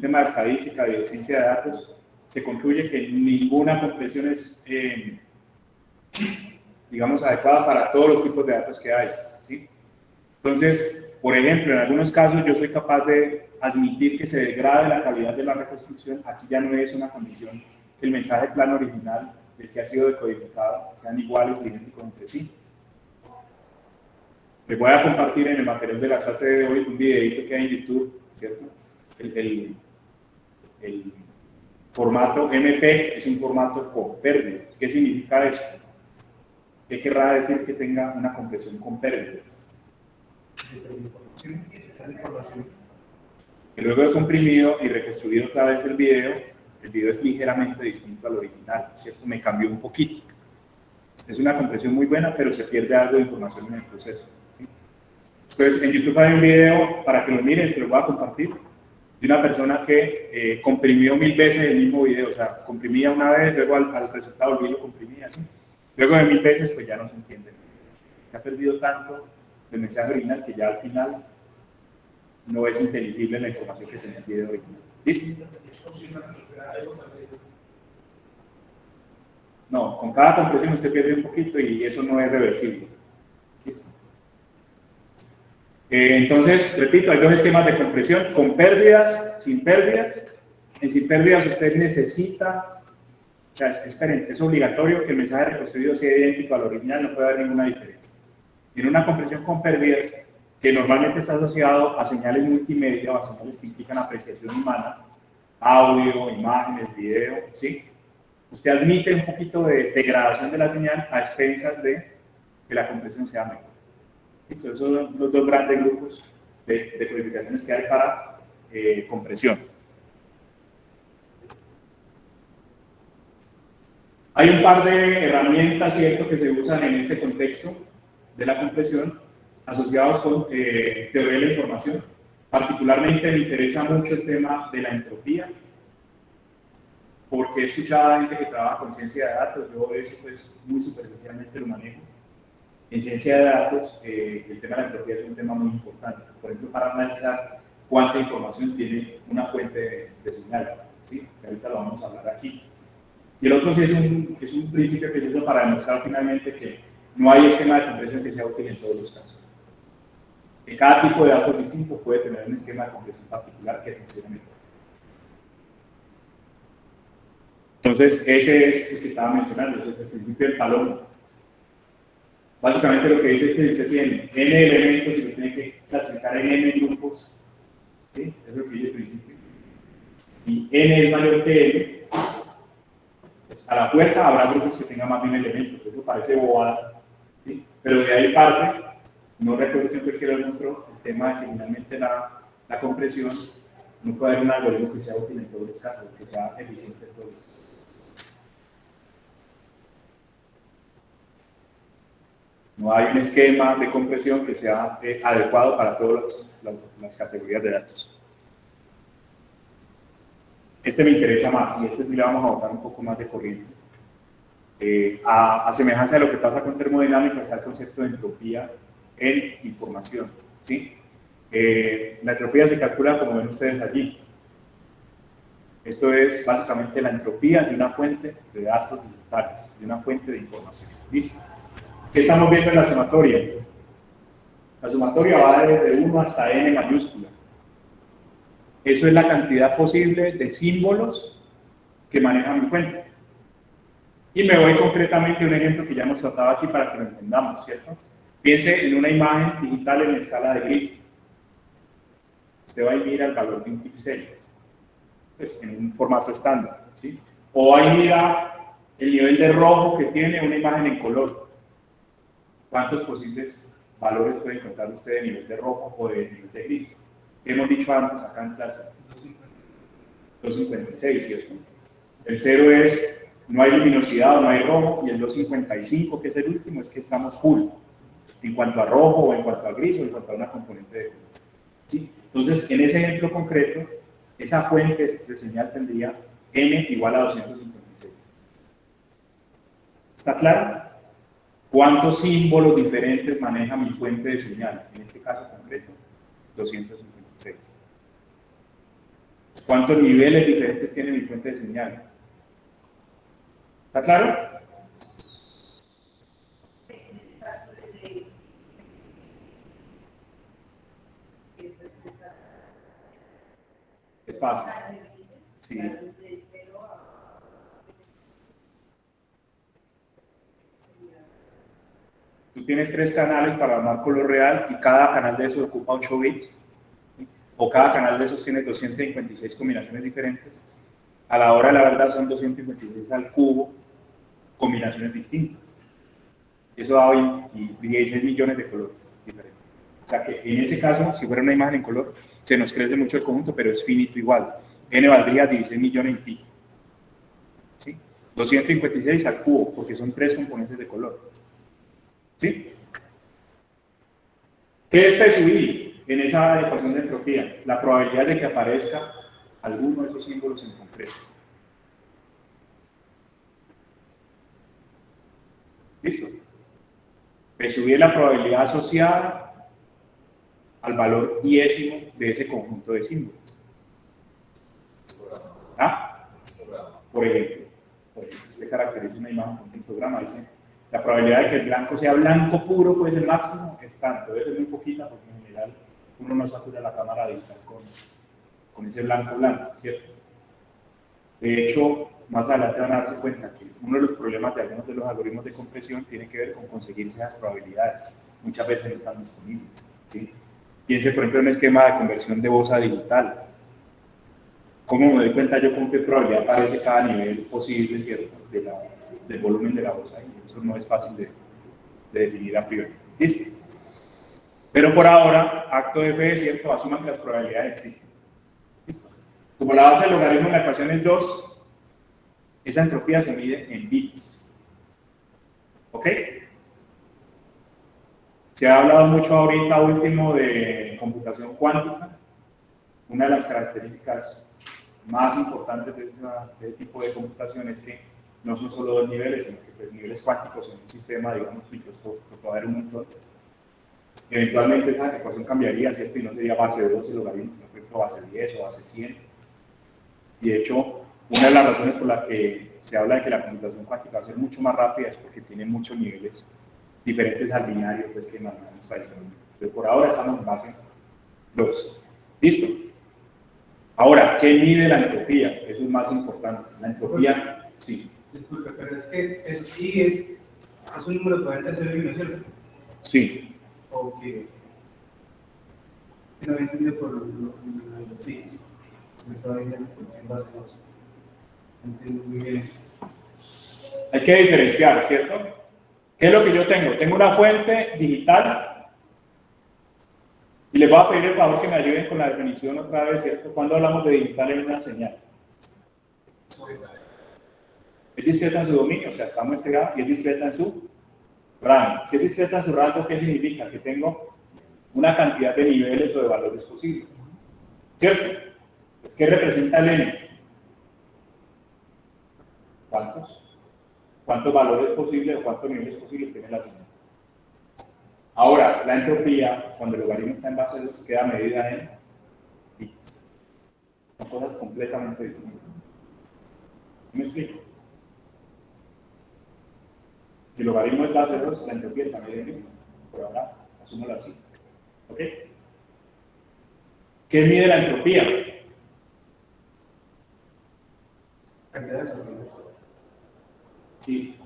tema de estadística y de ciencia de datos se concluye que ninguna compresión es digamos, adecuada para todos los tipos de datos que hay, ¿sí? Entonces, por ejemplo, en algunos casos yo soy capaz de admitir que se degrade la calidad de la reconstrucción. Aquí ya no es una condición que el mensaje plano original del que ha sido decodificado sean iguales e idénticos entre sí. Les voy a compartir en el material de la clase de hoy un videito que hay en YouTube, ¿cierto? El formato MP es un formato con pérdidas. ¿Qué significa eso? ¿Qué querrá decir que tenga una compresión con pérdidas? Que luego de comprimido y reconstruido otra vez el video es ligeramente distinto al original, ¿cierto? Me cambió un poquito. Es una compresión muy buena, pero se pierde algo de información en el proceso, ¿sí? Entonces, en YouTube hay un video, para que lo miren, se lo voy a compartir, de una persona que comprimió 1000 veces el mismo video, o sea, comprimía una vez, luego al resultado volví y lo comprimía, así. Luego de 1000 veces, pues ya no se entiende. Se ha perdido tanto el mensaje original que ya al final no es inteligible la información que tenía el video original. ¿Listo? No, con cada compresión usted pierde un poquito y eso no es reversible. ¿Listo? Entonces, repito, hay dos esquemas de compresión, con pérdidas, sin pérdidas. En sin pérdidas usted necesita, o sea, esperen, es obligatorio que el mensaje reconstruido sea idéntico al original, no puede haber ninguna diferencia. En una compresión con pérdidas, que normalmente está asociado a señales multimedia o a señales que implican apreciación humana, audio, imágenes, video, ¿sí? Usted admite un poquito de degradación de la señal a expensas de que la compresión sea mejor. ¿Listo? Esos son los dos grandes grupos de codificaciones que hay para compresión. Hay un par de herramientas, ¿cierto?, que se usan en este contexto de la compresión, asociados con teoría de la información. Particularmente me interesa mucho el tema de la entropía, porque he escuchado a gente que trabaja con ciencia de datos. Yo eso pues muy superficialmente lo manejo. En ciencia de datos, el tema de la entropía es un tema muy importante. Por ejemplo, para analizar cuánta información tiene una fuente de señal, ¿sí? Que ahorita lo vamos a hablar aquí. Y el otro sí es un principio que se usa para demostrar finalmente que no hay esquema de compresión que sea útil en todos los casos. Que cada tipo de datos distinto puede tener un esquema de compresión particular que funcione mejor. Entonces, ese es el que estaba mencionando, ese es el principio del palomo. Básicamente lo que dice es que usted tiene n elementos y los tiene que clasificar en n grupos, ¿sí? Es lo que dice el principio. Y n es mayor que n, pues a la fuerza habrá grupos que tengan más de un elemento, eso parece bobada, ¿sí? Pero de ahí parte, no recuerdo siempre que lo mostró, el tema de que finalmente la compresión no puede haber un algoritmo que sea útil en todos los casos, que sea eficiente en todos los casos. No hay un esquema de compresión que sea adecuado para todas las categorías de datos. Este me interesa más y este sí le vamos a botar un poco más de corriente. A semejanza de lo que pasa con termodinámica, está el concepto de entropía en información, ¿sí? La entropía se calcula como ven ustedes allí. Esto es básicamente la entropía de una fuente de datos digitales, de una fuente de información. ¿Listo? ¿Qué estamos viendo en la sumatoria? La sumatoria va desde 1 hasta n mayúscula. Eso es la cantidad posible de símbolos que maneja mi fuente. Y me voy concretamente a un ejemplo que ya hemos tratado aquí para que lo entendamos, ¿cierto? Piense en una imagen digital en escala de gris. Usted va y mira el valor de un píxel, pues en un formato estándar, ¿sí? O va y mira el nivel de rojo que tiene una imagen en color. ¿Cuántos posibles valores puede encontrar usted de nivel de rojo o de nivel de gris? ¿Qué hemos dicho antes acá en clase? 256, ¿cierto? El 0 es no hay luminosidad o no hay rojo, y el 255, que es el último, es que estamos full en cuanto a rojo o en cuanto a gris o en cuanto a una componente de color. ¿Sí? Entonces, en ese ejemplo concreto, esa fuente de señal tendría n igual a 256. ¿Está claro? ¿Cuántos símbolos diferentes maneja mi fuente de señal? En este caso concreto, 256. ¿Cuántos niveles diferentes tiene mi fuente de señal? ¿Está claro? Es fácil. Sí. Tú tienes 3 canales para armar color real y cada canal de esos ocupa 8 bits. O cada canal de esos tiene 256 combinaciones diferentes. A la hora de la verdad son 256 al cubo, combinaciones distintas. Eso da 16 millones de colores diferentes. O sea que en ese caso, si fuera una imagen en color, se nos crece mucho el conjunto, pero es finito igual. N valdría 16 millones y pico. ¿Sí? 256 al cubo, porque son 3 componentes de color. ¿Sí? ¿Qué es P sub I en esa ecuación de entropía? La probabilidad de que aparezca alguno de esos símbolos en concreto. ¿Listo? P sub I es la probabilidad asociada al valor iésimo de ese conjunto de símbolos. ¿Ah? Por ejemplo, usted caracteriza una imagen con un histograma, dice, la probabilidad de que el blanco sea blanco puro, pues el máximo, es tanto, debe ser muy poquita, porque en general uno no satura la cámara digital con ese blanco, ¿cierto? De hecho, más adelante van a darse cuenta que uno de los problemas de algunos de los algoritmos de compresión tiene que ver con conseguir esas probabilidades. Muchas veces no están disponibles, ¿sí? Piense, por ejemplo, en un esquema de conversión de voz a digital. ¿Cómo me doy cuenta yo con qué probabilidad aparece cada nivel posible, ¿cierto? Del volumen de la voz ahí? Eso no es fácil de definir a priori. ¿Listo? Pero por ahora, acto de fe, ¿cierto? Asuman que las probabilidades existen. ¿Listo? Como la base del logaritmo en la ecuación es 2, esa entropía se mide en bits. ¿Ok? Se ha hablado mucho ahorita último de computación cuántica. Una de las características más importantes de este tipo de computación es que no son solo 2 niveles, sino que pues, niveles cuánticos en un sistema, digamos, microscópico, puede haber un montón. Eventualmente esa ecuación cambiaría, ¿cierto? Y no sería base de 12 logaritmos, sino por ejemplo base 10 o base 100. Y de hecho, una de las razones por las que se habla de que la computación cuántica va a ser mucho más rápida es porque tiene muchos niveles diferentes al binario, pues, que manejamos tradicionalmente. Pero por ahora estamos en base 2. ¿Listo? Ahora, ¿qué mide la entropía? Eso es más importante. La entropía, sí. Disculpe, pero es que eso sí es un número de 40 ¿cierto? Sí. Ok. No había entendido por los bits. Me estaba diciendo por qué en base 2. Entiendo muy bien eso. Hay que diferenciar, ¿cierto? ¿Qué es lo que yo tengo? Tengo una fuente digital y les voy a pedir el favor que me ayuden con la definición otra vez, ¿cierto? ¿Cuándo hablamos de digital en una señal? Es discreta en su dominio, o sea, está muestrada y es discreta en su rango. Si es discreta en su rango, ¿qué significa? Que tengo una cantidad de niveles o de valores posibles. ¿Cierto? Pues, ¿qué representa el n? ¿Cuántos? ¿Cuántos valores posibles o cuántos niveles posibles tiene la señal? Ahora, la entropía, cuando el logaritmo está en base 2, queda medida en bits. Son cosas completamente distintas. ¿Sí me explico? Si el logaritmo es base 2, la entropía está medida en bits. Por ahora, asúmelo así. ¿Ok? ¿Qué mide la entropía? Cantidad de sonidos.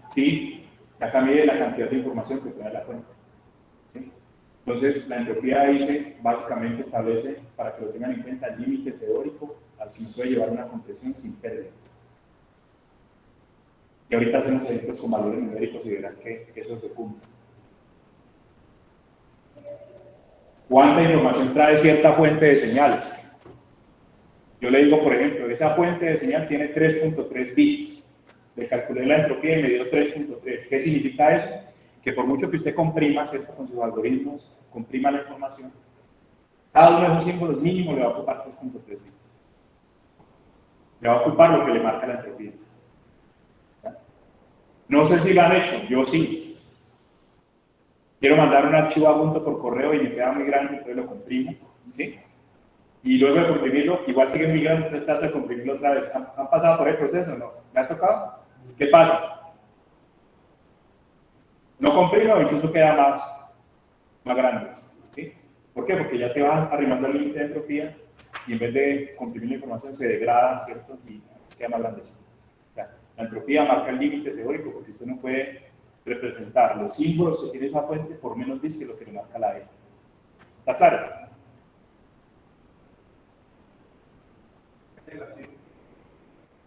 Sí, acá mide la cantidad de información que trae la fuente. ¿Sí? Entonces, la entropía dice, básicamente establece, para que lo tengan en cuenta, el límite teórico al que nos puede llevar una compresión sin pérdidas. Y ahorita hacemos ejemplos con valores numéricos y verán que eso se cumple. ¿Cuánta información trae cierta fuente de señal? Yo le digo, por ejemplo, esa fuente de señal tiene 3.3 bits. Le calculé la entropía y me dio 3.3. ¿Qué significa eso? Que por mucho que usted comprima, ¿cierto? Con sus algoritmos, comprima la información, cada uno de esos símbolos mínimo le va a ocupar 3.3 bits. Le va a ocupar lo que le marca la entropía. ¿Ya? No sé si lo han hecho, yo sí. Quiero mandar un archivo adjunto por correo y me queda muy grande, entonces lo comprimo, ¿sí? Y luego de comprimirlo, igual sigue muy grande, entonces trato de comprimirlo otra vez. ¿Han pasado por el proceso? ¿No? ¿Me ha tocado? ¿Qué pasa? No comprimo, incluso queda más grande, ¿sí? ¿Por qué? Porque ya te vas arrimando al límite de entropía y en vez de comprimir la información se degrada, ¿cierto? Y queda más grande. O sea, la entropía marca el límite teórico porque usted no puede representar los símbolos que tiene esa fuente por menos bits que lo que le marca la E. ¿Está claro?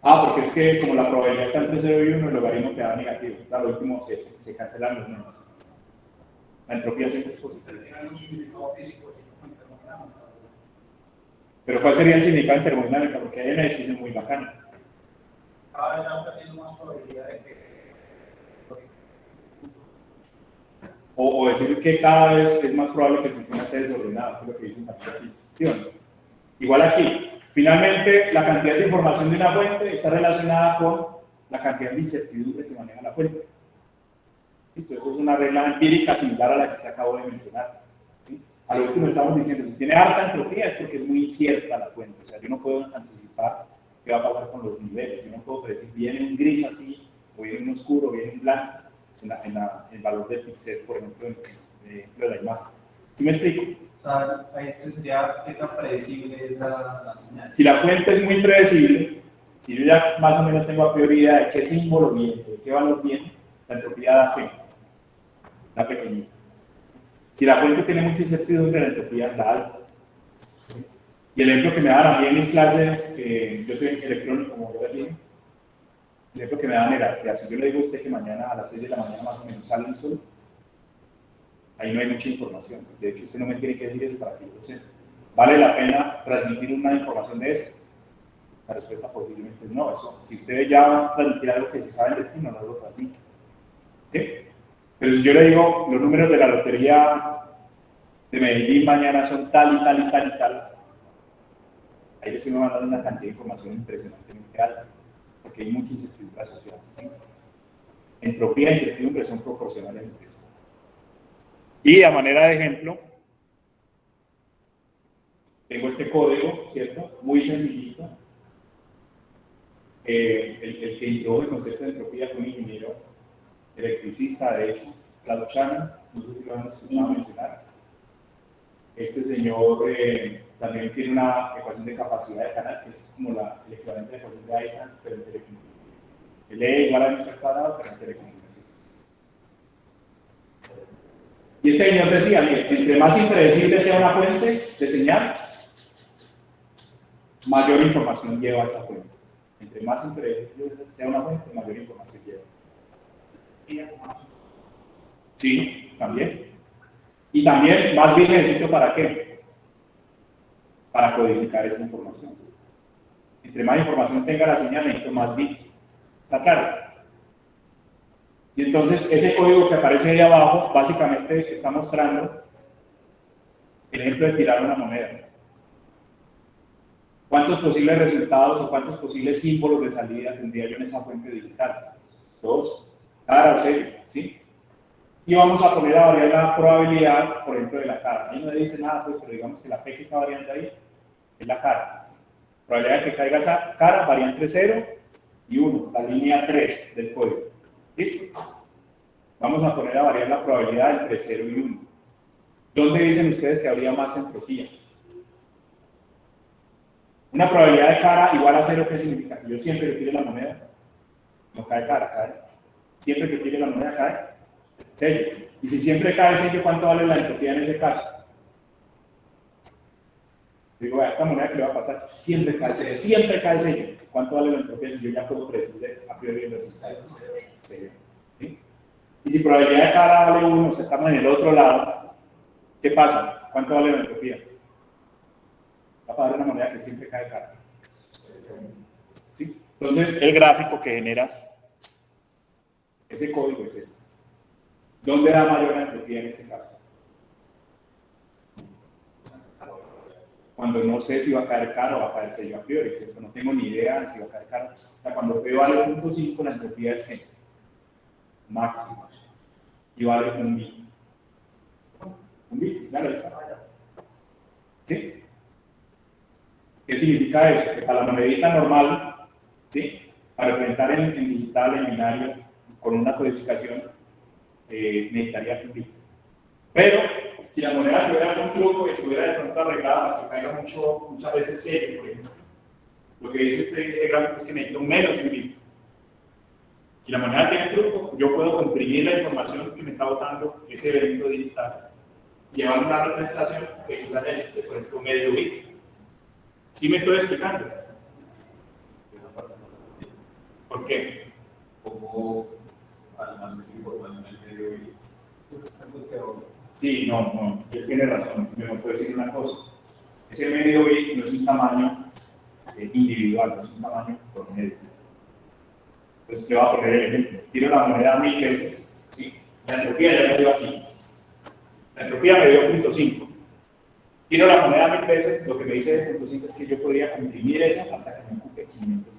Porque es que como la probabilidad está entre 0 y 1, el logaritmo queda negativo. Claro, lo último se cancelan los números. La entropía siempre es positiva. Pero ¿cuál sería el significado en termodinámica? Porque hay una discusión muy bacana. Cada vez está teniendo más probabilidad de que... O decir que cada vez es más probable que el sistema esté desordenado, que es lo que dicen aquí. ¿Sí o no? Igual aquí. Finalmente, la cantidad de información de una fuente está relacionada con la cantidad de incertidumbre que maneja la fuente. ¿Listo? Eso es una regla empírica similar a la que se acabó de mencionar. ¿Sí? A lo último estamos diciendo, si tiene harta entropía es porque es muy incierta la fuente. O sea, yo no puedo anticipar qué va a pasar con los niveles. Yo no puedo predecir, viene un gris así, o viene un oscuro, o viene un blanco, en el valor del píxel, por ejemplo, de la imagen. ¿Sí me explico? O sea, ahí entonces sería qué tan predecible es la señal. Si la fuente es muy predecible, si yo ya más o menos tengo a priori idea de qué símbolo viene, de qué valor viene, la entropía da qué? Da pequeñita. Si la fuente tiene mucha incertidumbre, la entropía da alta. Y el ejemplo que me daban a mí en mis clases, yo soy electrónico, como yo les dije, el ejemplo que me daban era que si yo le digo a usted que mañana a las 6 de la mañana más o menos sale un sol, ahí no hay mucha información. De hecho, usted no me tiene que decir eso para que yo lo sepa. ¿Vale la pena transmitir una información de esas? La respuesta posiblemente es no. Eso, si usted ya va a transmitir algo que se sabe el destino, no lo transmite. ¿Sí? Pero si yo le digo, los números de la lotería de Medellín mañana son tal y tal y tal y tal, ahí le estoy mandando una cantidad de información impresionantemente alta, porque hay mucha incertidumbre asociada. ¿Sí? Entropía e incertidumbre son proporcionales entre sí. Y a manera de ejemplo, tengo este código, ¿cierto? Muy sencillito. El que introdujo el concepto de entropía fue un ingeniero electricista, de hecho, Claude Shannon, no sé si lo han escuchado mencionar. Este señor también tiene una ecuación de capacidad de canal, que es como el equivalente a la ecuación de Einstein, pero en telecomunicaciones. El E igual a mc cuadrado, pero en telecomunicaciones. Y este señor decía, mire, entre más impredecible sea una fuente de señal, mayor información lleva esa fuente. Entre más impredecible sea una fuente, mayor información lleva. Sí, también. Y también, más bien necesito para qué? Para codificar esa información. Entre más información tenga la señal, necesito más bits. ¿Está claro? Y entonces ese código que aparece ahí abajo básicamente está mostrando el ejemplo de tirar una moneda. ¿Cuántos posibles resultados o cuántos posibles símbolos de salida tendría yo en esa fuente digital? 2, cara o sello, ¿sí? Y vamos a poner a variar la probabilidad, por ejemplo, de la cara. Ahí no le dice nada, pues, pero digamos que la P que está variando ahí es la cara. Probabilidad de que caiga esa cara varía entre 0 y 1, la línea 3 del código. ¿Listo? Vamos a poner a variar la probabilidad entre 0 y 1. ¿Dónde dicen ustedes que habría más entropía? Una probabilidad de cara igual a 0, ¿qué significa? Que yo siempre que tire la moneda, no cae cara, cae. Siempre que tire la moneda, cae sello. Y si siempre cae sello, ¿cuánto vale la entropía en ese caso? Digo, a esta moneda que le va a pasar, siempre cae sello. Siempre cae sello. ¿Cuánto vale la entropía si yo ya puedo predecir a priori el resultado? Sello. ¿Sí? Y si probabilidad de cara vale 1, o sea, estamos en el otro lado, ¿qué pasa? ¿Cuánto vale la entropía? Va a pagar una moneda que siempre cae cara. ¿Sí? Entonces, el gráfico que genera ese código es este. ¿Dónde da mayor entropía en este caso? Cuando no sé si va a caer cara o va a caer sello a priori, ¿cierto? No tengo ni idea de si va a caer cara. O sea, cuando P vale 0.5, la entropía es ¿qué? Máxima. Y vale un bit. Un bit, ya lo está. ¿Sí? ¿Qué significa eso? Que para la monedita normal, ¿sí? Para representar en digital, en binario, con una codificación, necesitaría un bit. Pero, si la moneda tuviera un truco y estuviera de pronto arreglada para que caiga muchas veces sello, por ejemplo, lo que dice este gráfico es que necesito menos de un bit. Si la moneda tiene truco, yo puedo comprimir la información que me está botando ese evento digital, llevar una representación que quizás necesite, por ejemplo, medio bit. ¿Sí me estoy explicando? ¿Por qué? Como almacenar información en medio bit. Sí, no, él tiene razón. Me puede decir una cosa. Ese medio bit no es un tamaño individual, no es un tamaño promedio. Entonces, le voy a poner el ejemplo. Tiro la moneda 1000 veces. ¿Sí? La entropía ya me dio aquí. La entropía me dio 0.5. Tiro la moneda 1000 veces, lo que me dice 0.5 es que yo podría comprimir eso hasta que me ocupe 500.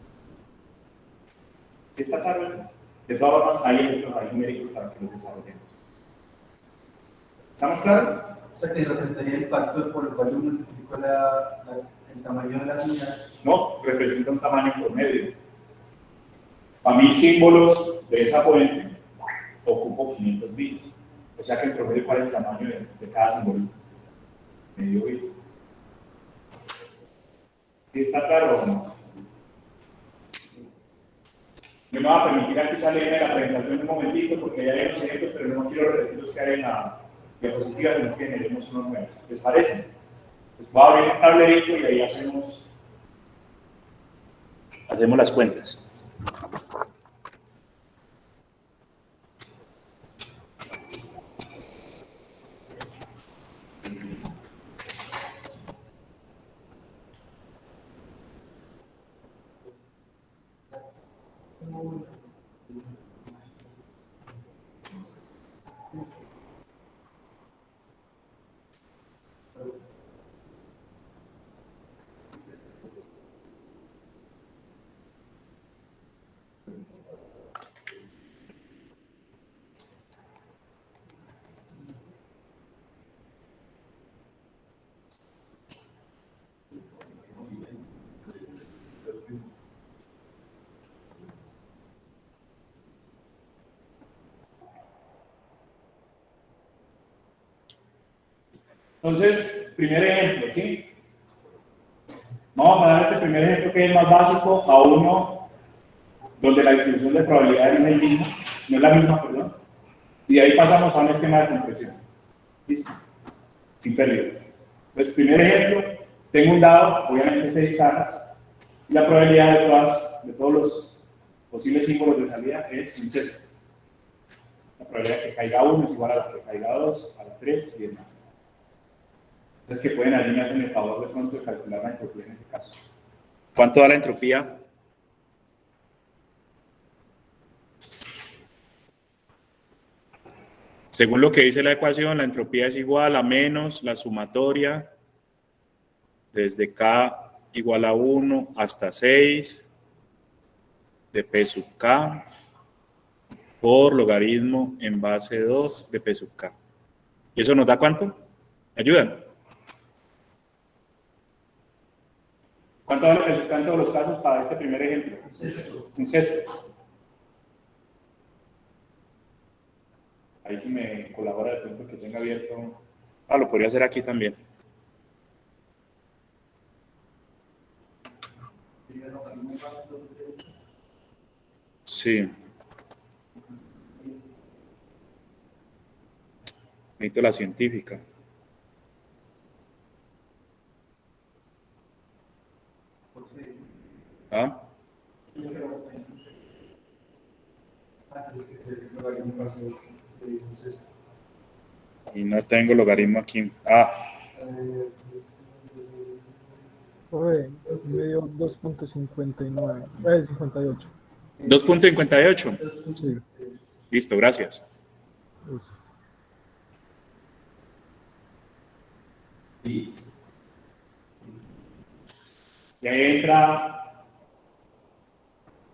¿Sí está claro? De todas formas, hay ejemplos, hay numéricos para que los desarrollemos. ¿Estamos claros? O sea, que representaría el factor por el cual yo multiplico el tamaño de la unidad. No, representa un tamaño promedio. Para 1000 símbolos de esa fuente, ocupo 500 bits. O sea que en promedio, ¿cuál es el tamaño de cada símbolo? Medio bit. ¿Sí está claro o no? Me va a permitir aquí salir de la presentación un momentito porque ya hay unos ejemplos, pero no quiero repetir los que hay en la diapositiva, sino que generemos unos nuevos. ¿Les parece? Pues voy a abrir un tablerito y ahí hacemos las cuentas. Entonces, primer ejemplo, ¿sí? Vamos a dar este primer ejemplo que es el más básico a uno donde la distribución de probabilidades no es la misma, perdón. Y de ahí pasamos a un esquema de compresión. ¿Listo? Sin pérdidas. Entonces, primer ejemplo, tengo un dado, obviamente 6 caras, y la probabilidad de todos los posibles símbolos de salida es un sexto. La probabilidad de que caiga 1 es igual a la que caiga 2, a la 3 y demás. Entonces, que pueden alinear en el favor de pronto de calcular la entropía en este caso. ¿Cuánto da la entropía? Según lo que dice la ecuación, la entropía es igual a menos la sumatoria desde K igual a 1 hasta 6 de P sub K por logaritmo en base 2 de P sub K. ¿Y eso nos da cuánto? ¿Me ayudan? ¿Cuánto vale P sub K en todos los casos para este primer ejemplo? Un sexto. Ahí sí me colabora de pronto que tenga abierto. Ah, lo podría hacer aquí también. Sí. Necesito la científica. ¿Ah? Y no tengo logaritmo aquí. Ah. Me dio 2.59, 58. 2.58. Sí. Listo, gracias. Pues, Y ahí entra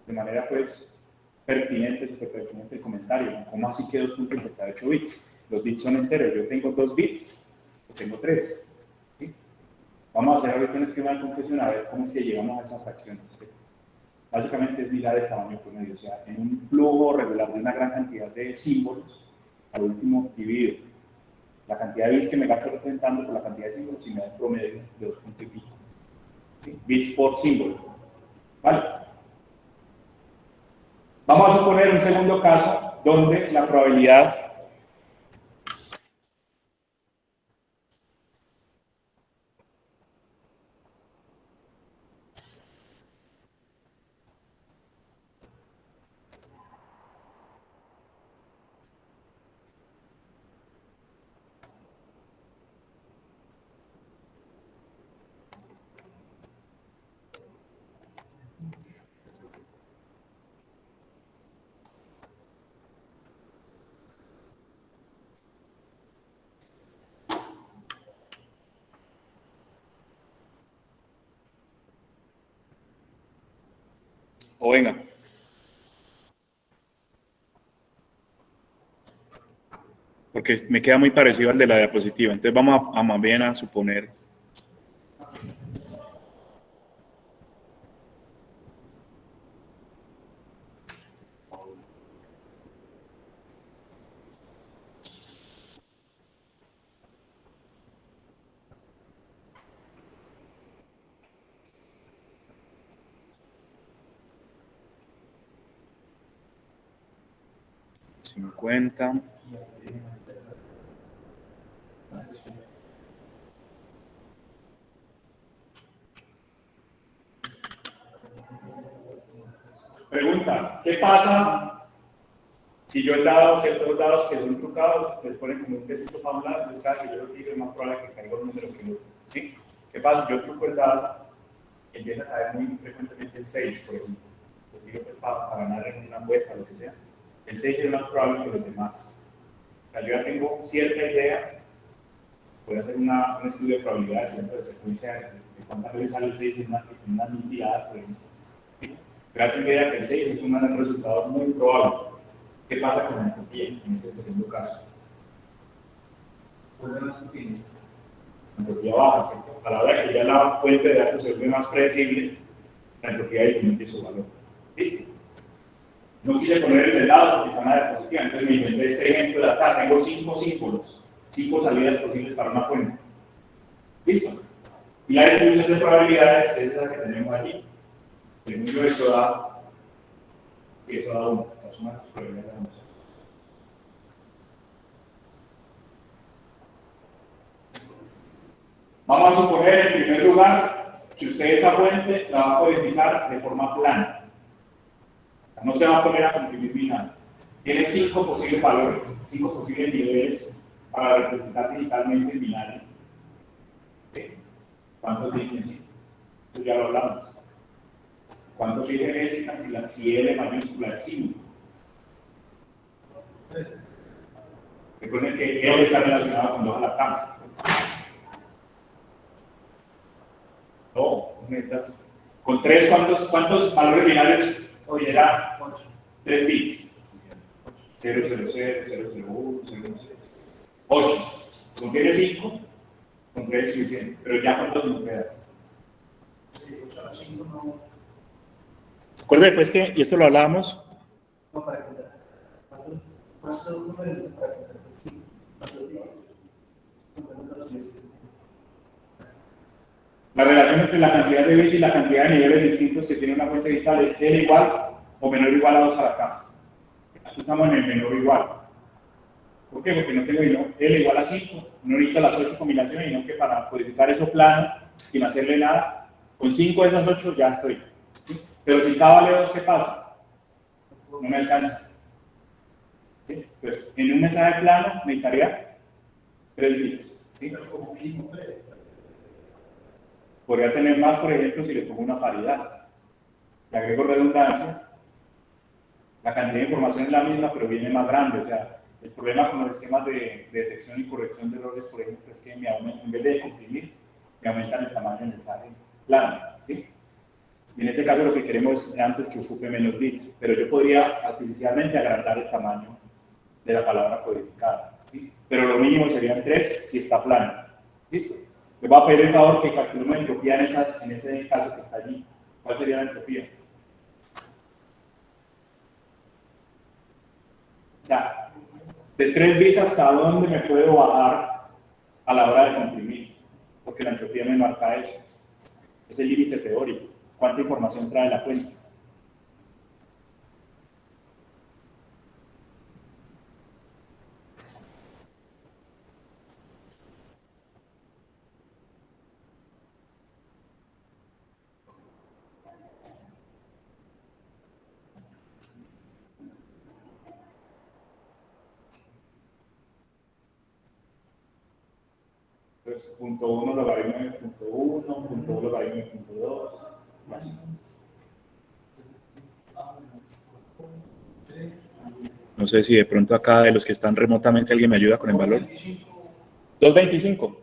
de manera pues pertinente, súper pertinente el comentario, ¿no? ¿Cómo así que 2.58 bits? Los bits son enteros, yo tengo 2 bits, yo tengo 3. ¿Sí? Vamos a hacer ahorita un esquema de concreción a ver cómo es que llegamos a esas fracciones. ¿Sí? Básicamente es mirar el tamaño promedio, o sea, en un flujo regular de una gran cantidad de símbolos, al último divido la cantidad de bits que me gasto representando por la cantidad de símbolos y me da un promedio de 2 puntos y pico. ¿Sí? Bits por símbolo. ¿Vale? Vamos a suponer un segundo caso donde la probabilidad o venga. Porque me queda muy parecido al de la diapositiva. Entonces vamos a más bien a suponer. $50. Pregunta, ¿qué pasa si yo he dado ciertos dados que son trucados, les ponen como un quesito para un lado, entonces cada que yo lo tiro es más probable que caiga un número que el otro? ¿Sí? ¿Qué pasa si yo truco el dado y empieza a caer muy frecuentemente el 6, por ejemplo? Lo tiro pues para ganar en una apuesta, lo que sea. El 6 es más probable que los demás. O sea, yo ya tengo cierta idea, voy a hacer un estudio de probabilidades, centro de frecuencia, de cuántas veces sale el 6 en una tirada, por ejemplo. ¿Sí? Pero ya tengo idea que el 6 es un resultado muy probable. ¿Qué pasa con la entropía en ese segundo caso? Vuelve más útil. La entropía baja, ¿cierto? A la hora que ya la fuente de datos se vuelve más predecible, la entropía disminuye su valor. ¿Listo? No quise poner el de lado porque está en la diapositiva, entonces me inventé este ejemplo de acá. Tengo 5 símbolos, 5 salidas posibles para una fuente. ¿Listo? Y la distribución de probabilidades es esa que tenemos allí. Según yo, eso da 1, la suma de las probabilidades de nosotros. Vamos a suponer, en primer lugar, que usted esa fuente la va a codificar de forma plana. No se va a poner a comprimir ni nada. Tiene 5 posibles valores, 5 posibles niveles para representar digitalmente el binario. ¿Sí? ¿Cuántos tienen 5? Eso ya lo hablamos. ¿Cuántos tienen si L mayúscula es 5? Recuerden que L está relacionado con 2 a la cama. No, metas. Con 3, ¿cuántos valores binarios era? 8. 3 bits. 000, 001, 006. 8. Contiene 5, con 3 es suficiente. Pero ya cuántos nos quedan. Recuerde después que, y esto lo hablábamos, No, para contar. ¿Cuántos números para contar? Sí. La relación entre la cantidad de bits y la cantidad de niveles distintos que tiene una fuente digital es L igual o menor o igual a 2 a la cama. Aquí estamos en el menor o igual. ¿Por qué? Porque no tengo L igual a 5, no necesito las 8 combinaciones, sino que para codificar eso plano, sin hacerle nada, con 5 de esas 8 ya estoy. ¿Sí? Pero si cada vale 2, ¿qué pasa? No me alcanza. ¿Sí? Pues en un mensaje plano necesitaría 3 bits. ¿Sí? Pero como mínimo 3. Podría tener más, por ejemplo, si le pongo una paridad. Le agrego redundancia, la cantidad de información es la misma, pero viene más grande. O sea, el problema con los esquemas de detección y corrección de errores, por ejemplo, es que en vez de comprimir, me aumentan el tamaño del mensaje plano. ¿Sí? Y en este caso lo que queremos es antes que ocupe menos bits, pero yo podría artificialmente agrandar el tamaño de la palabra codificada. ¿Sí? Pero lo mínimo serían 3 si está plano. ¿Listo? Les voy a pedir el favor que calculen una entropía en ese caso que está allí. ¿Cuál sería la entropía? O sea, de 3 bits hasta dónde me puedo bajar a la hora de comprimir, porque la entropía me marca eso. Es el límite teórico. ¿Cuánta información trae la cuenta? Entonces, punto 1 logaritmo de punto 1, punto 2 logaritmo de punto 2, más o menos. no sé si de pronto acá de los que están remotamente alguien me ayuda con el valor. 225.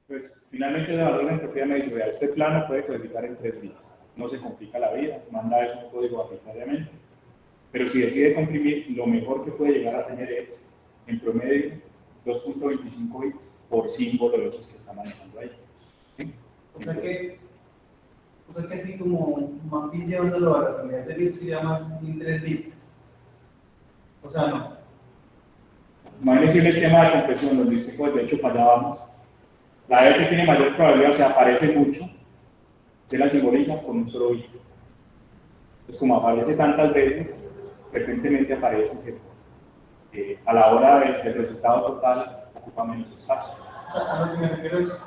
Pues finalmente el valor de entropía me dice, vea, este plano puede codificar en 3 bits. No se complica la vida, manda eso un código arbitrariamente. Pero si decide comprimir, lo mejor que puede llegar a tener es, en promedio, 2.25 bits por símbolo de esos que está manejando ahí. ¿Sí? O sea que así como más bien llevándolo a la cantidad de bits sería más bien 3 bits. O sea, no. Imagínense un esquema de compresión donde usted, pues, de hecho, para allá vamos. La E que tiene mayor probabilidad, se aparece mucho, se la simboliza con un solo bit. Entonces, como aparece tantas veces, frecuentemente aparece, ¿cierto? A la hora del resultado total, ocupa menos espacio. O sea, a lo que me refiero es,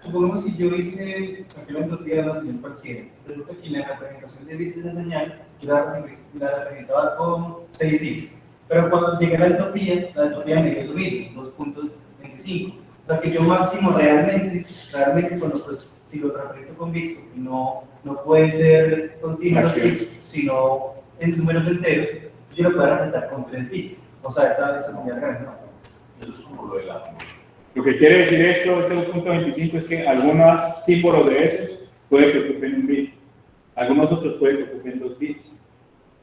supongamos que yo hice, saqué la entropía de la señal cualquiera. Resulta que la representación de bits de la señal, yo la representaba con 6 bits. Pero cuando llegué a la entropía me dio subir, 2.25. O sea que yo máximo realmente cuando pues, si lo represento con bits, porque no puede ser continuo los bits, sino en números enteros, yo lo puedo representar con 3 bits. O sea, esa señal grande, ¿no? Eso es como lo de la... Lo que quiere decir esto, este 2.25, es que algunos símbolos de esos puede que ocupen un bit, algunos otros pueden que ocupen 2 bits,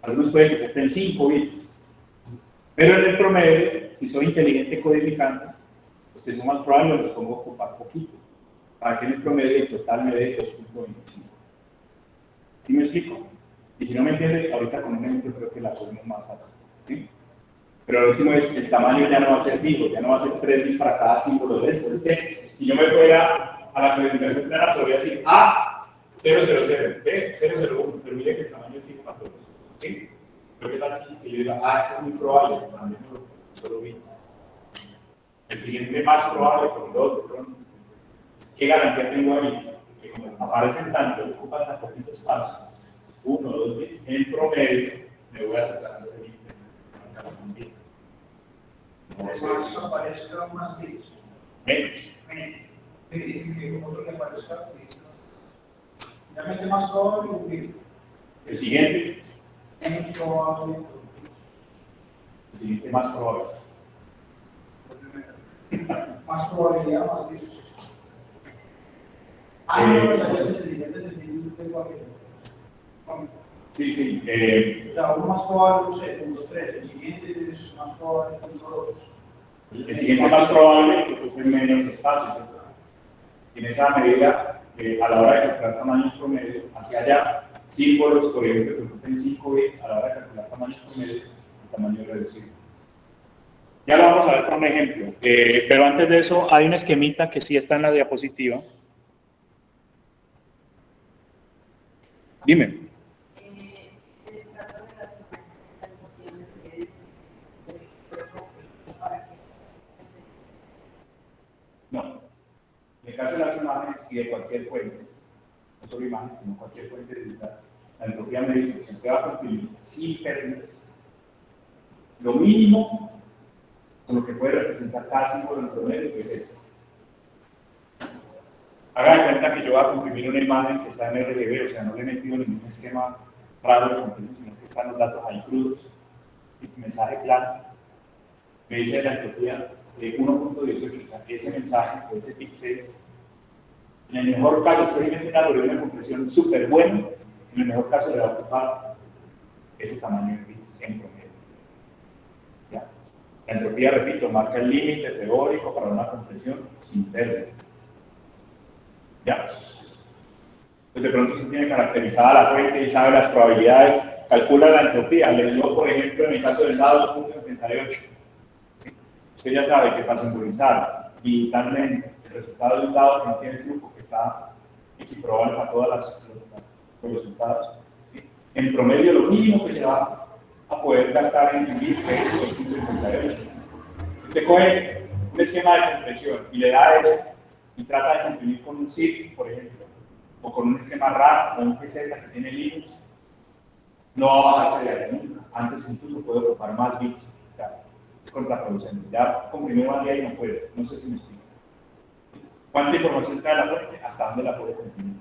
algunos pueden que ocupen 5 bits. Pero en el promedio, si soy inteligente codificante, pues es lo más probable los pongo a ocupar poquito, para que en el promedio el total me dé 2.25. ¿Sí me explico? Y si no me entiendes, ahorita con un ejemplo creo que la podemos más fácil. ¿Sí? Pero lo último es, el tamaño ya no va a ser fijo, ya no va a ser 3 bits para cada símbolo de esto. Si yo me fuera a la codificación plana, podría decir A000, B001, pero mire que el tamaño es fijo para todos. ¿Sí? Pero que tal aquí que yo diga, este es muy probable, también solo bit. El siguiente más probable con 2 de pronto. ¿Qué garantía tengo ahí? Que como aparecen tanto, ocupan tan poquito espacio, 1 o 2 bits, en promedio me voy a acercar a ese bit. Más aparezca más bits. Menos. Menos. Y que otro que aparezca bits. Realmente más probable cumplir. El siguiente, Menos probable. el siguiente más probable. Más probabilidad, más bien. Sí, O sea, uno más probable, no sé, 1, 2, 3. El siguiente es más probable, 1, 2. el siguiente más probable que ocupe menos espacio, ¿cierto? Y en esa medida, a la hora de calcular tamaños promedio, hacia allá, símbolos, por ejemplo, que ocupen 5 bits, a la hora de calcular tamaños promedio, el tamaño es reducido. Ya lo vamos a ver con un ejemplo, pero antes de eso hay un esquemita que sí está en la diapositiva. Dime. No, en el caso de las imágenes y de cualquier fuente, no solo imágenes, sino cualquier fuente digital, la entropía me dice que se va a comprimir sin pérdidas, lo mínimo con lo que puede representar cada símbolo en promedio es esto. Haga de cuenta que yo voy a comprimir una imagen que está en RGB, o sea, no le he metido ningún esquema raro de compresión, sino que están los datos ahí crudos, mensaje plano. Me dice la entropía de 1.18, ese mensaje, o ese píxel, en el mejor caso, estoy metiendo un algoritmo de compresión súper bueno, en el mejor caso le va a ocupar ese tamaño de bits en promedio. ¿Ya? La entropía, repito, marca el límite teórico para una compresión sin pérdidas. ¿Ya? Pues de pronto se tiene caracterizada la fuente y sabe las probabilidades, calcula la entropía. Le dio, por ejemplo, en el caso del SAO 2.78. ¿Sí? Usted ya sabe que para simbolizar digitalmente el resultado de un dado que no tiene flujo, que está equiprobable para todos los resultados, ¿sí? En promedio, lo mínimo que se va a poder gastar en bits es 2.78. Usted coge un esquema de compresión y le da eso y trata de comprimir con un zip, por ejemplo, o con un esquema RAM o un PZ que tiene Linux, no va a bajarse de ahí nunca. Antes incluso puede ocupar más bits. O sea, es contraproducente. Ya comprimir más de ahí no puede. No sé si me explico. ¿Cuánta información trae la fuente? ¿Hasta dónde la puede comprimir?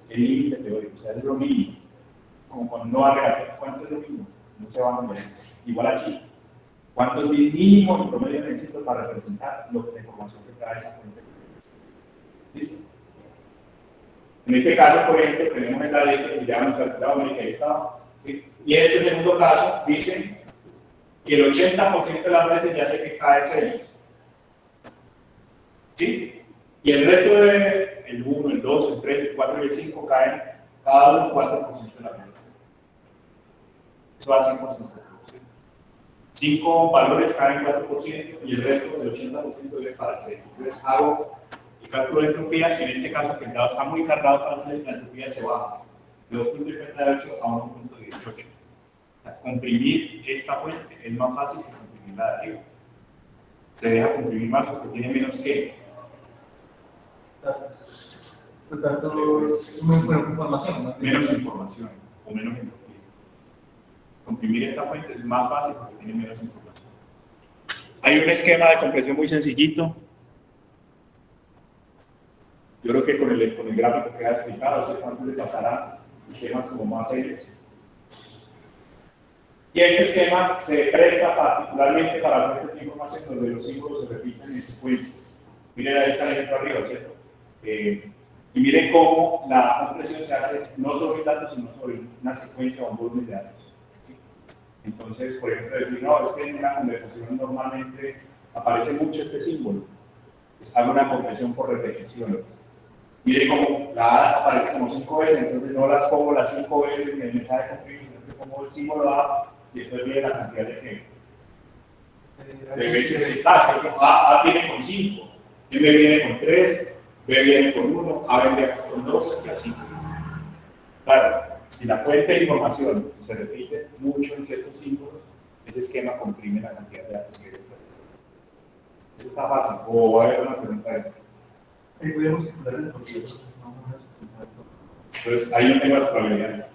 El límite teórico, o sea, es lo mínimo. Como cuando no va a regalar, ¿cuánto es lo mínimo? No se va a mover. Igual aquí. ¿Cuánto es mínimo en promedio necesito para representar la información que trae esa fuente? ¿Listo? En este caso, por ejemplo, tenemos el ladrillo que ya hemos calculado americanizado, ¿sí? Y en este segundo caso dice que el 80% de las veces ya sé que cae 6. ¿Sí? Y el resto de el 1, el 2, el 3, el 4 y el 5 caen cada uno el 4% de las veces. Eso da 100%. 5 valores caen 4% y el resto del 80% es para el 6. Entonces hago el cálculo de entropía, en este caso que el dado está muy cargado para el 6, la entropía se baja de 2.58 a 1.18. O sea, comprimir esta fuente es más fácil que comprimir la de arriba. Se deja comprimir más porque tiene menos que. Por tanto, es menos información, ¿no? Menos información o menos entropía. Comprimir esta fuente es más fácil porque tiene menos información. Hay un esquema de compresión muy sencillito. Yo creo que con el gráfico queda explicado, no sé cuánto le pasará esquemas como más serios. Y este esquema se presta particularmente para la fuente de información donde los símbolos se repiten en secuencia. Miren, ahí está el ejemplo arriba, ¿cierto? Y miren cómo la compresión se hace no sobre datos, sino sobre una secuencia o un volumen de datos. ¿Sí? Entonces, por ejemplo, decir, no, es que en una conversación normalmente aparece mucho este símbolo. Pues hago una compresión por repeticiones. Mire cómo la A aparece como 5 veces, entonces no las pongo las 5 veces en el mensaje comprimido, sino que pongo el símbolo A y después viene la cantidad de veces que está. ¿Cierto? A viene con 5, M viene con 3, B viene con 1, A viene con 2 y así. Claro, si la fuente de información se repite mucho en ciertos símbolos, ese esquema comprime la cantidad de datos que hay. Eso está fácil, o va a haber una pregunta de Ahí podemos calcular el porcentaje. entonces, ahí no tengo las probabilidades.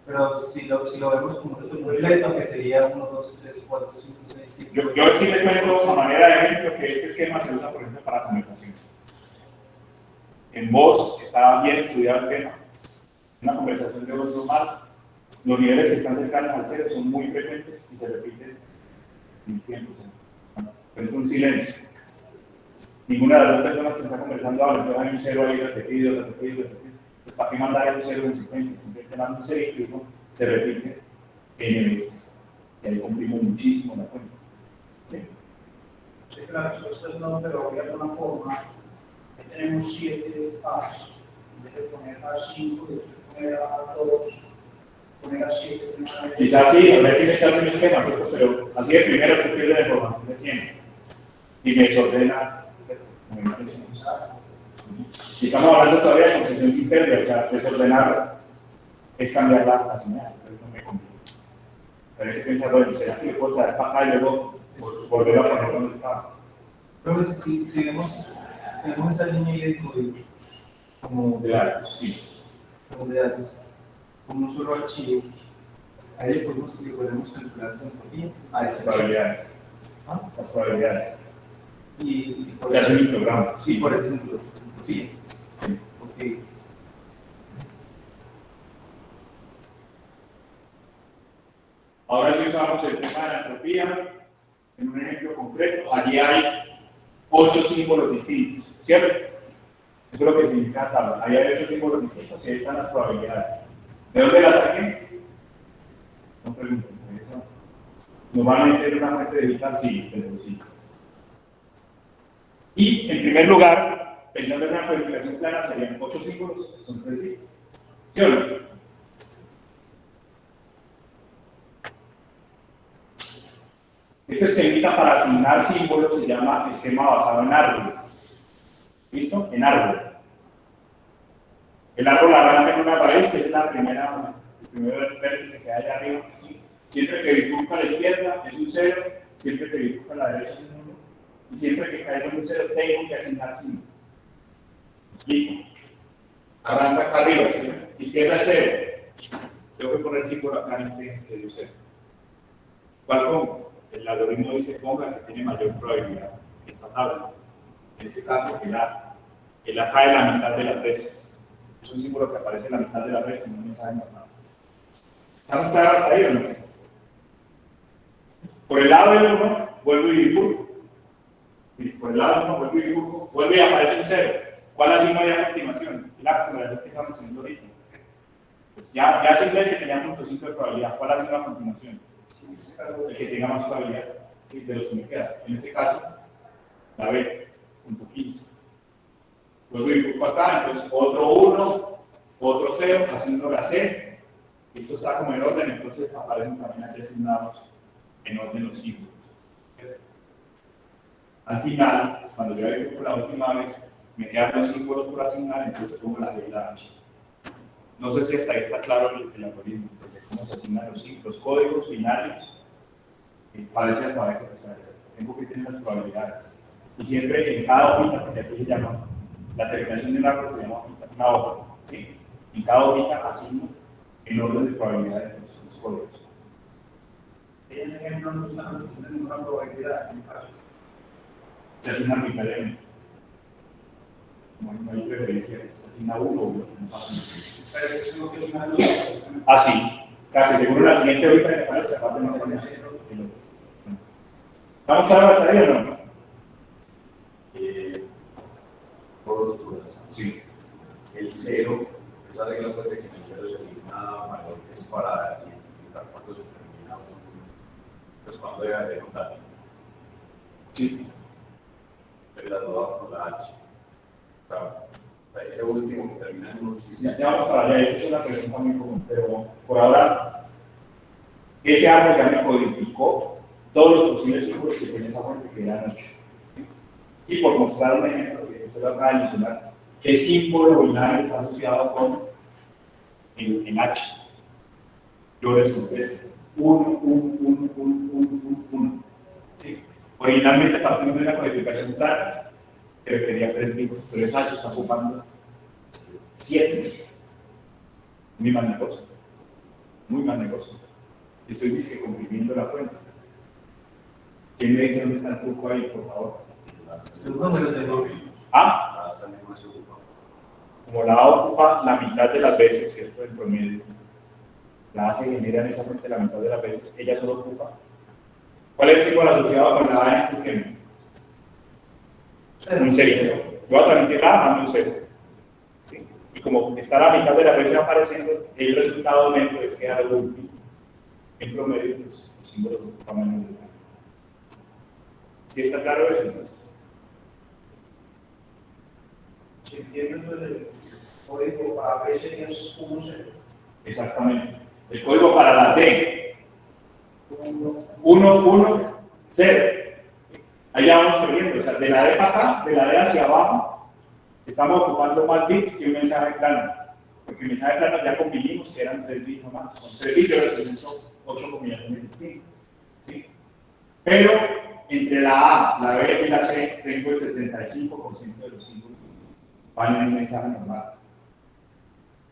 Pero si lo vemos como un completo, que sería 1, 2, 3, 4, 5, 6, 7. Yo sí le cuento a manera de ejemplo que este esquema se usa, por ejemplo, para conversación. en voz, está bien estudiado el tema, una conversación de voz normal, los niveles que están cercanos al cero son muy frecuentes y se repiten en tiempo. Es un silencio. Ninguna de las dos personas que está conversando habla, entonces hay un cero ahí repetido. Pues, ¿para qué mandar un cero en secuencia? Simplemente manda un cero y luego se repite n veces. Y ahí cumplimos muchísimo la cuenta. ¿Sí? Sí, claro, si ustedes no, pero voy a dar una forma. Ahí tenemos 7 pasos. En vez de poner a 5, después poner a 2, poner a 7. Quizás sí, habría que inventarse un esquema, ¿cierto? Pero así de primero se pierde la información de tiempo y me desordena. Y estamos hablando todavía de concesión sin pérdida, o sea, desordenar es cambiar la señal, entonces no me conviene. Pero hay que pensar, bueno, ¿será que le puedo traer para acá y luego volver a poner donde estaba? Pero si vemos esa línea de código como De datos, sí. como de datos, como un solo archivo, ahí le podemos calcular la entropía a ese archivo. Probabilidades. ¿Ah? Las probabilidades. Y por Ya es un eso, histograma. sí, por ejemplo, Sí. Sí. ok. Ahora sí usamos el tema de la entropía en un ejemplo concreto. Allí hay 8 símbolos distintos, ¿cierto? Eso es lo que significa la tabla. Ahí hay 8 símbolos distintos y ahí están las probabilidades. ¿De dónde las saqué? No pregunten. Normalmente en una fuente digital sí, pero sí. Y en primer lugar, pensando en una codificación clara, serían 8 símbolos, que son 3 bits. ¿Sí o no? Este esquemita para asignar símbolos se llama esquema basado en árbol. ¿Listo? En árbol. El árbol arranca en una raíz, que es el primer vértice que hay allá arriba. ¿Sí? Siempre que bifurca a la izquierda es un 0, siempre que bifurca a la derecha es un 1. Y siempre que caiga en un 0 tengo que asignar símbolos. ¿Explico? Arranca acá arriba, ¿sí? Izquierda es 0. Tengo que poner símbolo acá en este que dio 0. ¿Cuál pongo? El algoritmo dice ponga el que tiene mayor probabilidad en esta tabla. En este caso, el A. El A cae la mitad de las veces. Es un símbolo que aparece en la mitad de las veces, no me sabe nada. ¿Estamos claros ahí o no? Por el lado del 1, vuelvo y bifurco. Y por el lado del 1, vuelvo y bifurco. Vuelve y aparece un 0. ¿Cuál asigno hay a continuación? La probabilidad que estamos haciendo ahorita. Pues ya asigné que tenía 0.5 de probabilidad. ¿Cuál asigno a continuación? El que tenga más probabilidad, ¿sí? De los que me quedan. En este caso, la B, 0.15. Luego bifurco acá, entonces otro 1, otro 0, asigno la C. Esto está como en orden, entonces aparecen también aquí asignados en orden los símbolos. Al final, cuando yo bifurco la última vez, me quedan los símbolos por asignar, entonces pongo la G y la H. No sé si hasta ahí está claro el algoritmo, porque cómo se asignan los códigos binarios para ese alfabeto que está. Tengo que tener las probabilidades. Y siempre en cada hojita, porque así se llama, la terminación de un árbol se llama hojita, una hoja. ¿Sí? En cada hojita asigno en orden de probabilidades los códigos. En el ejemplo no están ninguna probabilidad en el caso. Se asigna arbitrariamente. No hay preferencia, se asigna uno o otro. Pero eso es lo que es una duda. Ah, sí. O sea, que seguro la siguiente ahorita me parece, aparte no pone así. ¿Vamos a ver ahí o no? Por dudas. Sí. El 0, esa regla pues de que en el 0 se asigna valor es para identificar cuándo se termina pues cuándo debe de ser un dato. Sí. Pero la duda por la H. Claro. Ese último que termina en un Ya vamos para allá, es una pregunta muy común, pero por ahora, ese árbol ya me codificó todos los posibles símbolos que tiene esa fuente que eran 8. Y por mostrar un ejemplo que usted lo acaba de mencionar, ¿qué símbolo binario está asociado con el H? Yo les contesto, 1. ¿Sí? Originalmente partimos de una codificación clara que requería 3 bits, pero ese H está ocupando 7. Muy mal negocio. Muy mal negocio. Estoy dice comprimiendo la fuente. ¿Quién me dice dónde está el truco ahí, por favor? El número de ¿Ah? como la A ocupa la mitad de las veces, ¿cierto? En promedio, la A se genera en esa fuente la mitad de las veces, ella solo ocupa. ¿Cuál es el símbolo asociado con la A en este esquema? Un cerito. Yo voy a transmitir la A, mando un cero. ¿Sí? Y como está la mitad de las veces apareciendo, el resultado neto es que a lo último, en promedio, pues, los símbolos ocupan menos de la. ¿Sí está claro eso? Si entiendo, entonces el código para B sería 1-0. Exactamente. El código para la D, 1, 0. Ahí ya vamos perdiendo. O sea, de la D para acá, de la D hacia abajo, estamos ocupando más bits que un mensaje plano. Porque el mensaje plano ya convinimos que eran 3 bits nomás. Con 3 bits yo represento 8 combinaciones distintas. ¿Sí? Pero entre la A, la B y la C, tengo el 75% de los símbolos van en un mensaje normal.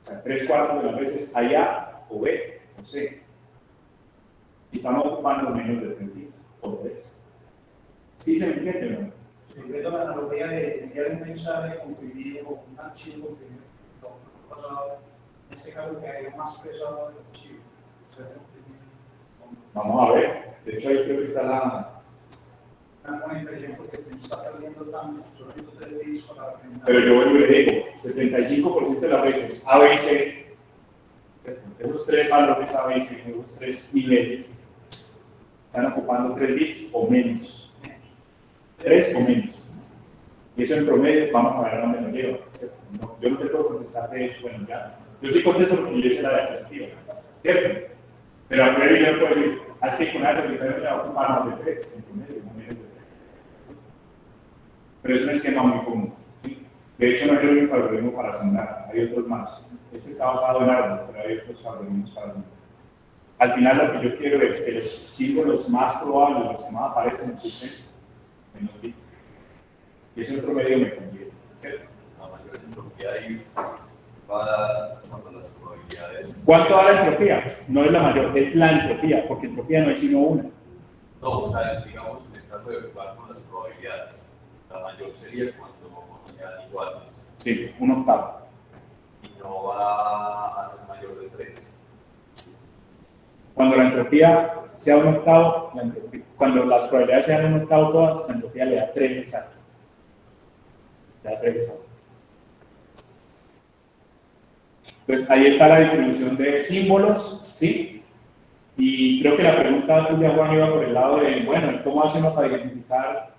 O sea, 3/4 de las veces hay A o B o C. Y estamos ocupando menos de 3 bits por vez. ¿Sí se me entiende, no? Si entiendo la analogía de enviar un mensaje comprimido o un archivo comprimido, en este caso que haya más pesado del archivo. O sea, Vamos a ver. De hecho, ahí creo que está una buena impresión porque tú estás perdiendo tanto, solamente 3 bits para la primera. Pero yo vuelvo y le digo, 75% de las veces A, B y C, esos 3 valores A, B y C, esos 3 niveles, están ocupando 3 bits o menos. 3 o menos. Y eso en promedio, vamos a ver a dónde nos lleva. No, yo no te puedo contestar de eso, bueno, ya. Yo sí contesto porque yo hice la diapositiva, ¿cierto? Pero a priori yo no puedo decir, así con algo que también va a ocupar más de 3, en promedio, no menos de 3. Pero es un esquema muy común, ¿sí? De hecho, no es el único algoritmo para asignar, hay otros más. Este está basado en árbol, pero hay otros algoritmos para asignar. Al final, lo que yo quiero es que los símbolos más probables, los que más aparecen, ocupen menos bits. Y eso en promedio me conviene, ¿cierto? La mayor entropía ahí va a dar cuando las probabilidades. ¿Cuánto da la entropía? No es la mayor, es la entropía, porque entropía no es sino una. No, o sea, digamos en el caso de jugar con las probabilidades, la mayor sería cuando sean iguales. Sí, 1/8. Y no va a ser mayor de 3. Cuando la entropía sea 1/8, cuando las probabilidades sean 1/8 todas, la entropía le da 3 exacto. Le da 3 exacto. Entonces, ahí está la distribución de símbolos, ¿sí? Y creo que la pregunta tuya, Juan, iba por el lado de, bueno, ¿cómo hace uno para identificar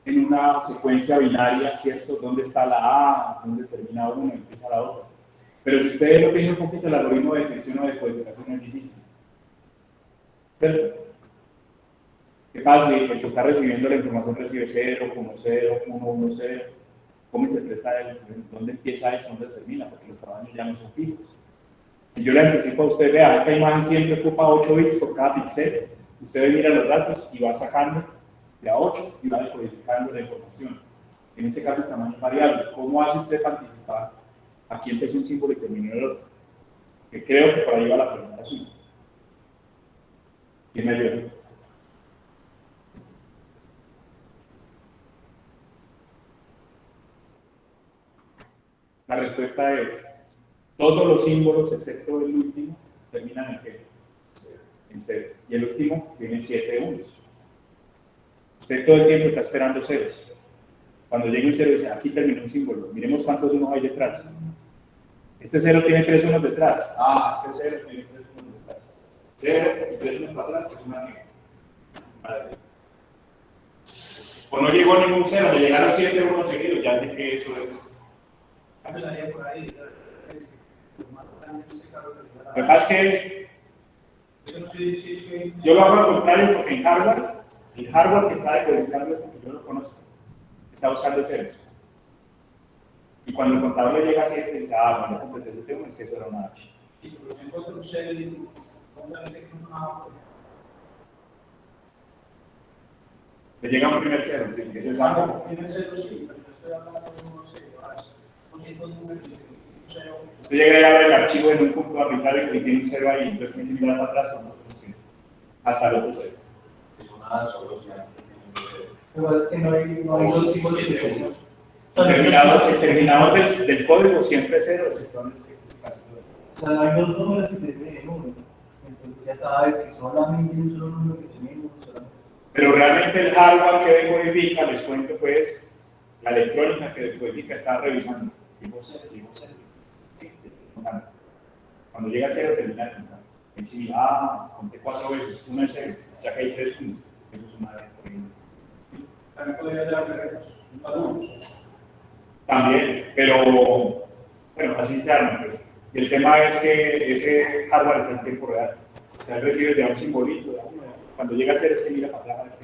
en una secuencia binaria, ¿cierto? ¿Dónde está la A? ¿Dónde termina una y empieza la otra? Pero si ustedes lo piensan un poquito, el algoritmo de detección o de codificación es difícil. ¿Cierto? ¿Qué pasa si el que está recibiendo la información recibe 0, 1, 0, 1, 1, 0? ¿Cómo interpreta él? ¿Dónde empieza eso? ¿Dónde termina? Porque los tamaños ya no son fijos. Si yo le anticipo a usted, vea, esta imagen siempre ocupa 8 bits por cada píxel, usted mira los datos y va sacando de a 8 y va decodificando la información. En este caso, el tamaño es variable. ¿Cómo hace usted para anticipar aquí empezó un símbolo y terminó el otro? Que creo que por ahí va la pregunta suya. ¿Quién me ayuda? La respuesta es, todos los símbolos, excepto el último, terminan en qué? En 0. Y el último tiene 7 unos. Usted todo el tiempo está esperando ceros. Cuando llegue un 0 dice, aquí terminó un símbolo. Miremos cuántos unos hay detrás. Este 0 tiene 3 unos detrás. Ah, este 0 tiene 3 unos detrás. 0 y 3 unos para atrás es una negra. Vale. O no llegó ningún 0, le llegaron 7 unos seguidos, ya sé que eso es. Empezaría por ahí. Lo que pasa es que Yo no sé si es que. yo lo hago al contrario porque en hardware, el hardware que está decodificando es el que yo lo conozco, está buscando ceros. Y cuando el contador le llega a 7, dice, ah, bueno, completé ese tema, es que eso era una H. Y si por ejemplo otro cero y ¿cómo sabes que no es una A? Le llega un primer cero, sí, que eso es algo. Primer cero sí, pero yo estoy hablando de unos ceros. Usted llega y abre el archivo en un punto arbitrario y tiene un 0 ahí, entonces tiene que mirar para atrás o no, hasta el otro 0. Es una solución. Igual que no hay dos símbolos diferentes. El terminador del código siempre es 0, excepto en este caso. O sea, hay dos números que te de número. Entonces ya sabes que solamente un solo número que tenemos. Pero realmente el hardware que decodifica, les cuento pues, la electrónica que decodifica está revisando. Digo 0. Sí, cuando llega a 0 termina de contar. En sí, conté 4 veces, 1 es 0, o sea que hay 3 puntos. Eso es una vez por ejemplo. También podría ser alumnos. También, pero bueno, así se arma pues. Y el tema es que ese hardware está en tiempo real. O sea, él recibe ya un simbolito, cuando llega a 0 es que mira para atrás.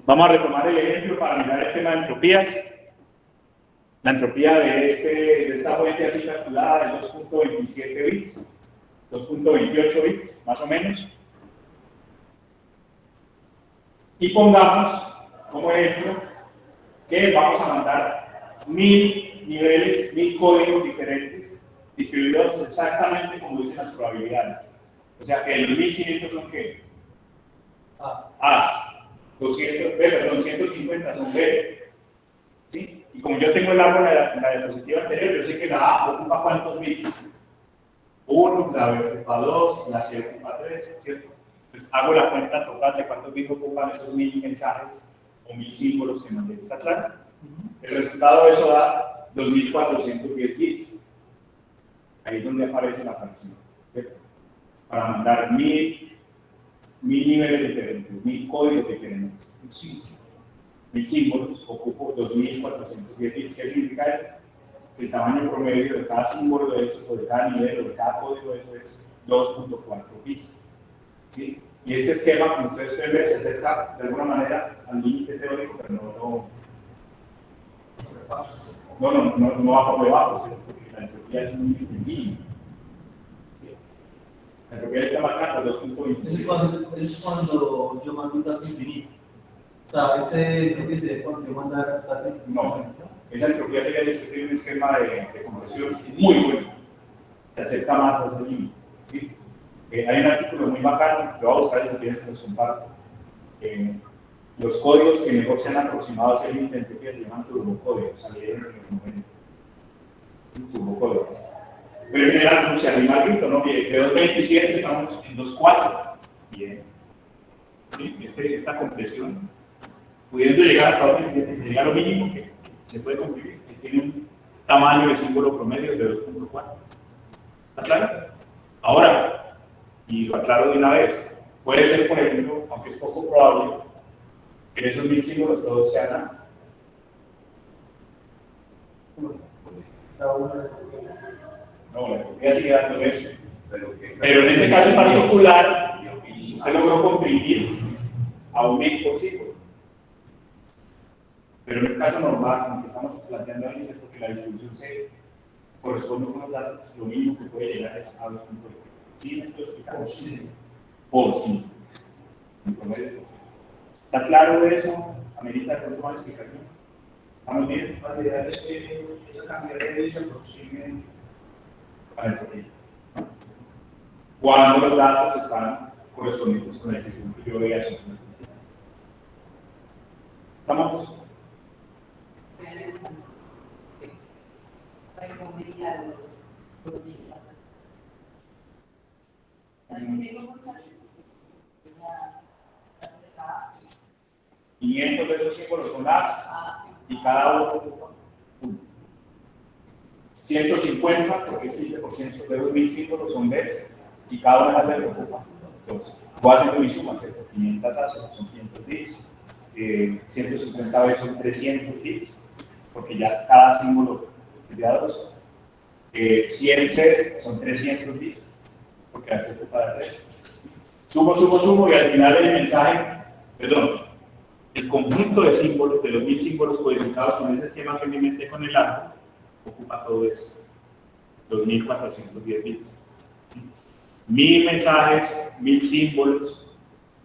Vamos a retomar el ejemplo para mirar el tema de entropías. La entropía de esta fuente así calculada es 2.27 bits, 2.28 bits, más o menos. Y pongamos como ejemplo que vamos a mandar 1000 niveles, 1000 códigos diferentes, distribuidos exactamente como dicen las probabilidades. O sea que los 1500 son ¿qué? A's. 150 son B. ¿Sí? Y como yo tengo el árbol en la diapositiva anterior, yo sé que la A ocupa cuántos bits. 1, la B ocupa 2, la C ocupa 3, ¿cierto? Pues hago la cuenta total de cuántos bits ocupan esos 1000 mensajes o 1000 símbolos que mandé. ¿Está claro? El resultado de eso da 2410 bits. Ahí es donde aparece la fracción, ¿cierto? Para mandar 1000 niveles diferentes, 1000 códigos diferentes, 1000 símbolos, ocupo 2410 bits. ¿Qué significa eso? El tamaño promedio de cada símbolo de esos, o de cada nivel, o de cada código de eso es 2.4 bits. ¿Sí? Y este esquema, como ustedes pueden ver, se acerca de alguna manera al límite teórico, pero no va por debajo, ¿sí? Porque la entropía es un límite mínimo. ¿Sí? La entropía está marcada por 2.25. Es cuando yo mando un dato infinito. O sea, ese creo que se ve cuando yo mandar dato infinito. No, esa entropía tiene un esquema de conversión muy bueno. Se acerca más a ese límite. ¿Sí? Hay un artículo muy bacano, lo voy a buscar y si quieren los comparto. Los códigos que mejor se han aproximado a ese límite de entropía se llaman turbocódigos, salieron en el 90. Sí, turbocódigos. Pero en general, se arrima al grito, ¿no? De 2.27 estamos en 2.4. Bien. ¿Sí? Esta compresión, pudiendo llegar hasta 2.27, llega a lo mínimo que se puede cumplir, que tiene un tamaño de símbolo promedio de 2.4. ¿Está claro? Ahora, y lo aclaro de una vez, puede ser, por ejemplo, aunque es poco probable, que en esos 1000 símbolos todos sean A. No, la entropía sigue dando eso. Pero en este caso en particular, usted logró comprimir a un 1000%. Pero en el caso normal, como que estamos planteando ahí, es porque la distribución se corresponde con los datos, lo mínimo que puede llegar es a 2.8. ¿Sí me estoy explicando? Por sí. ¿Está claro de eso? ¿Amerita de pronto más explicación? ¿Estamos bien? La idea es que esa cantidad de bits se aproxime A ver, ¿por qué? Cuando los datos están correspondientes con la distribución que yo veía. ¿Estamos? Y 500 de esos símbolos son A's y cada uno ocupa 1. 150, porque es 7% de los 1000 símbolos son B's y cada una de ellas ocupa 2. Voy haciendo mi suma, que 500 A's son 500 bits, 150 B's son 300 bits, porque ya cada símbolo tendría 2. 100 C's son 300 bits, porque aquí ocupa de 3. Sumo y al final el mensaje, perdón, el conjunto de símbolos, de los 1000 símbolos codificados con ese esquema que me inventé con el árbol, ocupa todo esto, los 1410 bits. ¿Sí? 1000 mensajes, 1000 símbolos,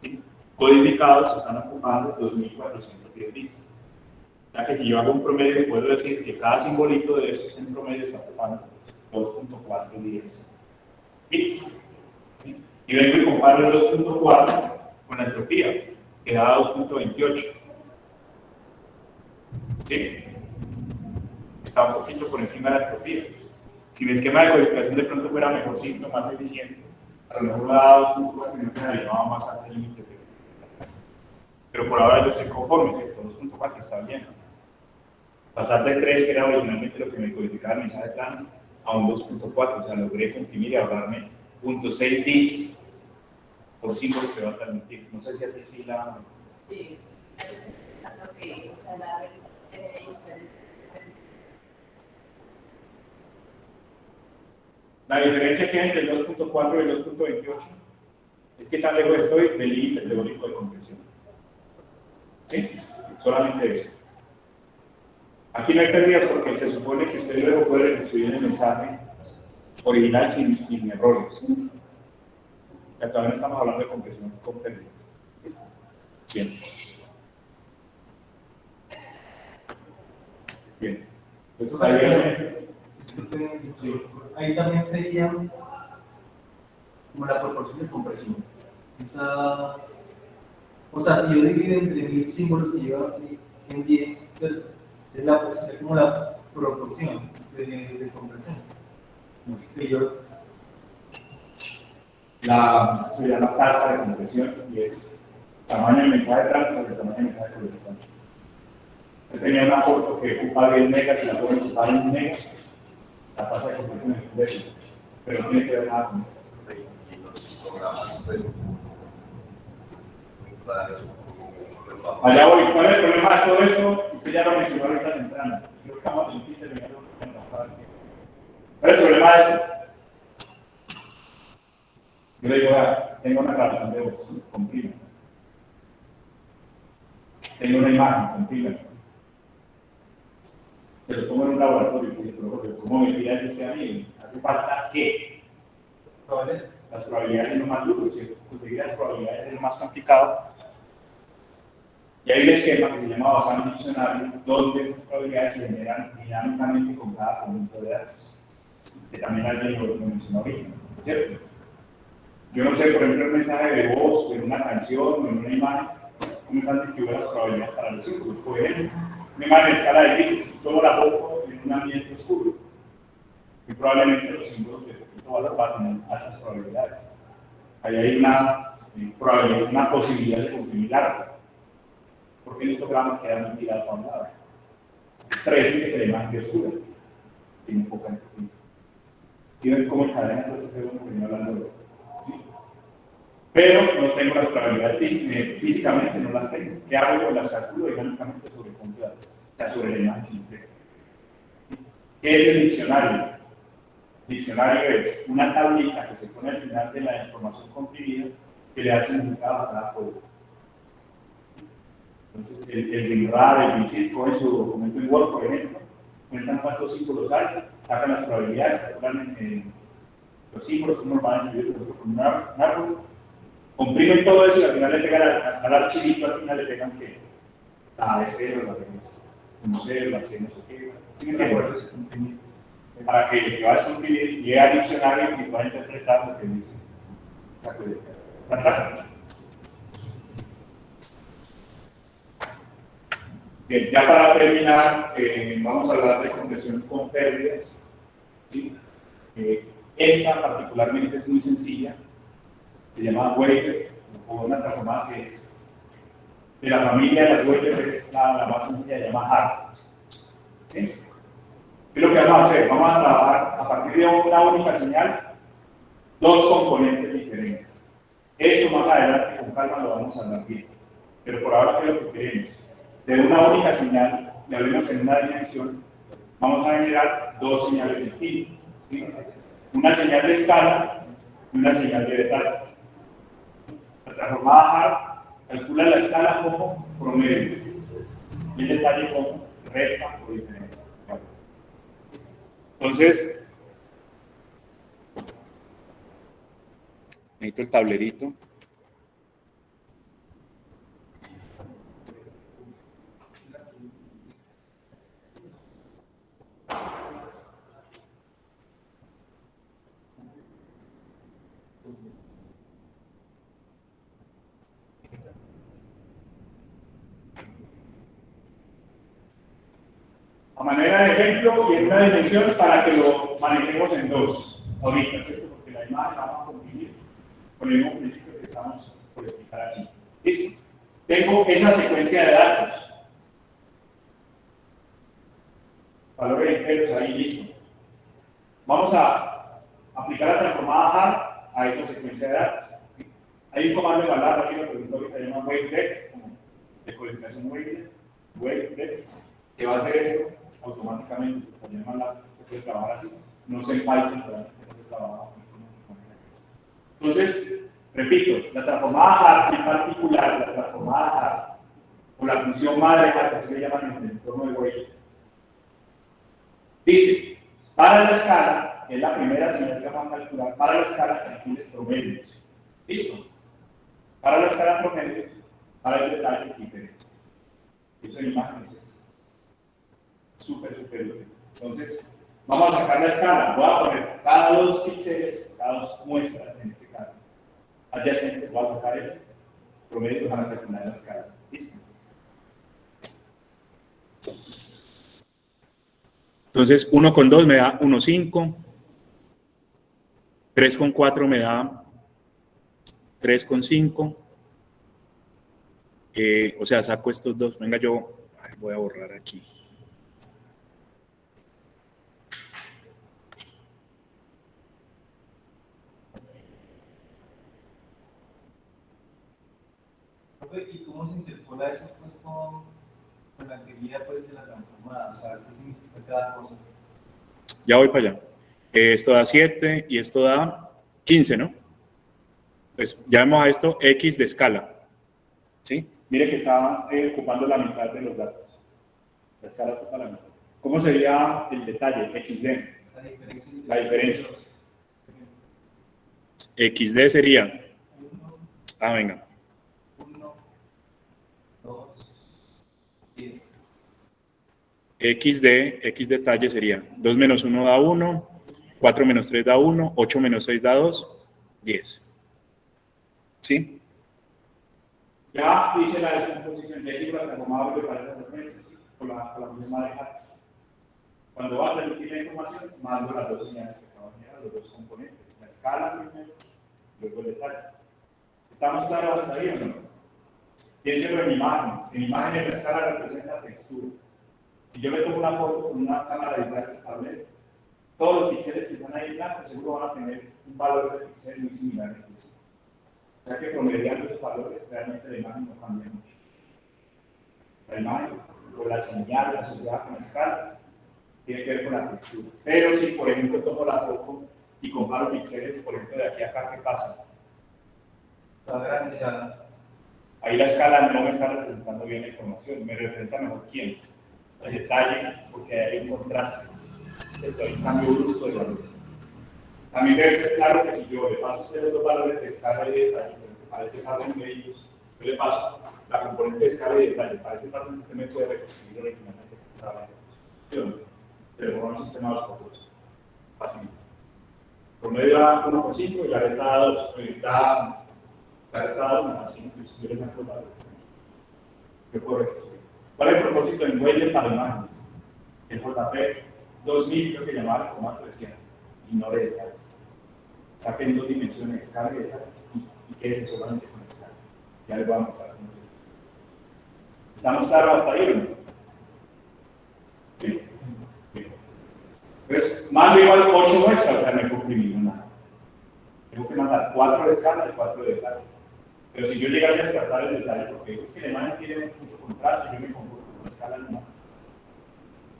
¿sí? Codificados están ocupando 2410 bits. O sea que si yo hago un promedio, puedo decir que cada simbolito de esos en promedio está ocupando 2.410 bits. ¿Sí? Y vengo y comparo el 2.4 con la entropía, que da 2.28. ¿Sí? Está un poquito por encima de la entropía. Si mi esquema de codificación de pronto fuera mejor, simple, más eficiente, a lo mejor me ha dado un punto que me llevaba más alto el límite. Pero por ahora yo estoy conforme, ¿cierto? 2.4 está bien. Pasar de 3, que era originalmente lo que me codificaba el mensaje de plano, a un 2.4, o sea, logré comprimir y ahorrarme 0.6 bits por símbolo que va a transmitir. No sé si así sí la... Sí, lo que, o sea, la La diferencia que hay entre el 2.4 y el 2.28 es que tan lejos estoy del límite teórico de compresión. ¿Sí? Solamente eso. Aquí no hay pérdidas porque se supone que usted luego puede reconstruir el mensaje original sin errores. Ya todavía no estamos hablando de compresión con pérdidas. ¿Listo? Bien. Bien. Entonces, ahí también sería como la proporción de compresión. O sea, si yo divido entre 1000 símbolos que lleva en 10, sería como la proporción de compresión. Que yo, sería la tasa de compresión y es tamaño del mensaje de tránsito sobre el tamaño del mensaje de colección. Yo tenía una foto que ocupa 10 megas y la puedo ocupar en 1 mega, la tasa de compresión es décima, pero no tiene que ver nada con eso. Y los programas, pues, Allá voy. ¿Cuál es el problema de todo eso? Usted ya lo mencionó ahorita temprano. Creo que vamos a tener que terminar de trabajar. ¿Cuál es el problema de eso? Yo le digo, tengo una grabación de voz, comprima. Tengo una imagen, comprima. Se lo pongo en un laboratorio y digo, ¿cómo me pide usted a mí? ¿Hace falta qué? Las probabilidades es lo más duro, ¿cierto? Conseguir las probabilidades es lo más complicado. Y hay un esquema que se llama basado en diccionario, donde esas probabilidades se generan dinámicamente con cada conjunto de datos, que también alguien lo mencionó ahorita, ¿cierto? Yo no sé, por ejemplo, el mensaje de voz, o en una canción, o en una imagen, cómo están distribuidas las probabilidades para los círculos. Por ejemplo, una imagen en escala de grises, si todo la pongo en un ambiente oscuro, y probablemente los símbolos de poquito valor van a tener altas probabilidades. Ahí hay una posibilidad de comprimir algo. Porque el histograma queda muy tirado a un lado. Parece que la imagen es oscura, tiene poca entropía. ¿Sí ven cómo el cadena entonces es bueno que venía hablando de ¿sí? Pero no tengo las probabilidades físicamente, no las tengo. ¿Qué hago? Pues las calculo dinámicamente sobre el punto de datos, o sea, sobre la imagen. ¿Qué es el diccionario? El diccionario es una tablita que se pone al final de la información comprimida que le da significado a cada código. Entonces, el WinRAR, el WinZip, coge su documento en Word, por ejemplo, cuentan cuántos símbolos hay, sacan las probabilidades, calculan los símbolos, cómo los van a escribir con un árbol, comprimen todo eso y al final le pegan al archivito, al final le pegan que la ABC, la B, no sé, la C, no sé qué. ¿Sí me entiendes? Para que el que va a comprimir llegue al diccionario y pueda interpretar lo que dice. ¿Está claro? Bien, ya para terminar, vamos a hablar de compresión con pérdidas. ¿Sí? Esta particularmente es muy sencilla, se llama Weyler, o una transformada que es de la familia de las Weyler, es la más sencilla, se llama HART. ¿Sí? ¿Qué es lo que vamos a hacer? Vamos a trabajar a partir de una única señal, dos componentes diferentes. Eso más adelante con calma lo vamos a hablar bien, pero por ahora, ¿qué es lo que queremos? De una única señal, y hablemos en una dimensión, vamos a generar dos señales distintas. ¿Sí? Una señal de escala y una señal de detalle. La transformada HART calcula la escala como promedio y el detalle como resta o diferencia. Entonces, necesito el tablerito. a manera de ejemplo y en una dimensión para que lo manejemos en dos ahorita, ¿cierto? Porque la imagen la vamos a convivir con el mismo principio que estamos por explicar aquí. ¿Listo? Tengo esa secuencia de datos. Valores enteros ahí, listo. Vamos a aplicar la transformada HAR a esa secuencia de datos. Hay un comando de palabra aquí, lo pregunto ahorita, se llama waveDef, como de codificación waveDef, que va a hacer esto automáticamente. Se puede trabajar así. No se Python, pero se trabaja. Entonces, repito, la transformada HAR, en particular, la transformada HAR, o la función madre HAR, que así le llaman en el entorno de Wave, dice, para la escala, que es la primera señal que vamos a calcular, para la escala calcules promedios. ¿Listo? Para la escala promedios, para el detalle, diferencias. Eso en imágenes es súper útil. Entonces, vamos a sacar la escala. Voy a poner cada 2 píxeles, cada 2 muestras en este caso. Adyacentes, voy a tocar el promedio para calcular la escala. ¿Listo? Entonces, 1,2 me da 1,5. 3,4 me da 3,5. O sea, saco estos dos. Venga, yo voy a borrar aquí. ¿Y cómo se interpola eso pues, con la teoría pues, de la transformada? O sea, ¿qué significa cada cosa? Ya voy para allá. Esto da 7 y esto da 15, ¿no? Pues llamemos a esto X de escala. ¿Sí? Mire que está ocupando la mitad de los datos. La escala ocupa la mitad. ¿Cómo sería el detalle? XD. La diferencia. XD sería. Venga. 1, 2, 10. X detalle sería 2 menos 1 da 1, 4 menos 3 da 1, 8 menos 6 da 2, 10. ¿Sí? Ya hice la descomposición, ya hice la transformada para esas frecuencias, ¿sí? Con la misma de HAR. Cuando va a repetir la información, mando las dos señales que acaban de llegar, los dos componentes, la escala primero, luego el detalle. ¿Estamos claros hasta ahí o no? Piénsenlo en imágenes. En imágenes la escala representa textura. Si yo le tomo una foto con una cámara de imágenes tablet, todos los píxeles que están ahí en blanco seguro van a tener un valor de píxel muy similar al píxel. O sea que promediando esos valores, realmente la imagen no cambia mucho. La imagen, o la señal asociada con la escala, tiene que ver con la textura. Pero si, por ejemplo, tomo la foto y comparo píxeles, por ejemplo, de aquí a acá, ¿qué pasa? La grande ya. Ahí la escala no me está representando bien la información, me representa mejor quién. El detalle, porque hay un contraste. Hay un cambio brusco de valores. También debe ser claro que si yo le paso a usted los dos valores de escala y de detalle, para este patrón de ellos, yo le paso la componente de escala y detalle, para ese patrón usted me puede reconstruir originalmente pensaba en pero con un sistema de dos focos. Fácil. Promedio da 1,5 y la resta da 2. La resta da 1, así yo les saco los valores. Yo puedo reconstruir. ¿Cuál es el propósito en Wayland para imágenes? El JP 2000 creo que llamaba el formato decía ignore detalle. Saquen 2 dimensiones, escala y detalles y quédese solamente con escala. Ya les voy a mostrar cómo se. ¿Estamos claros hasta ahí o no? ¿Sí? Bien. Entonces, mando igual 8 muestras, o sea, no he comprimido nada. Tengo que mandar 4 de escala y 4 de detalle. Pero si yo llegara a descartar el detalle, porque es que la imagen tiene mucho contraste, yo me comporto con la escala nomás.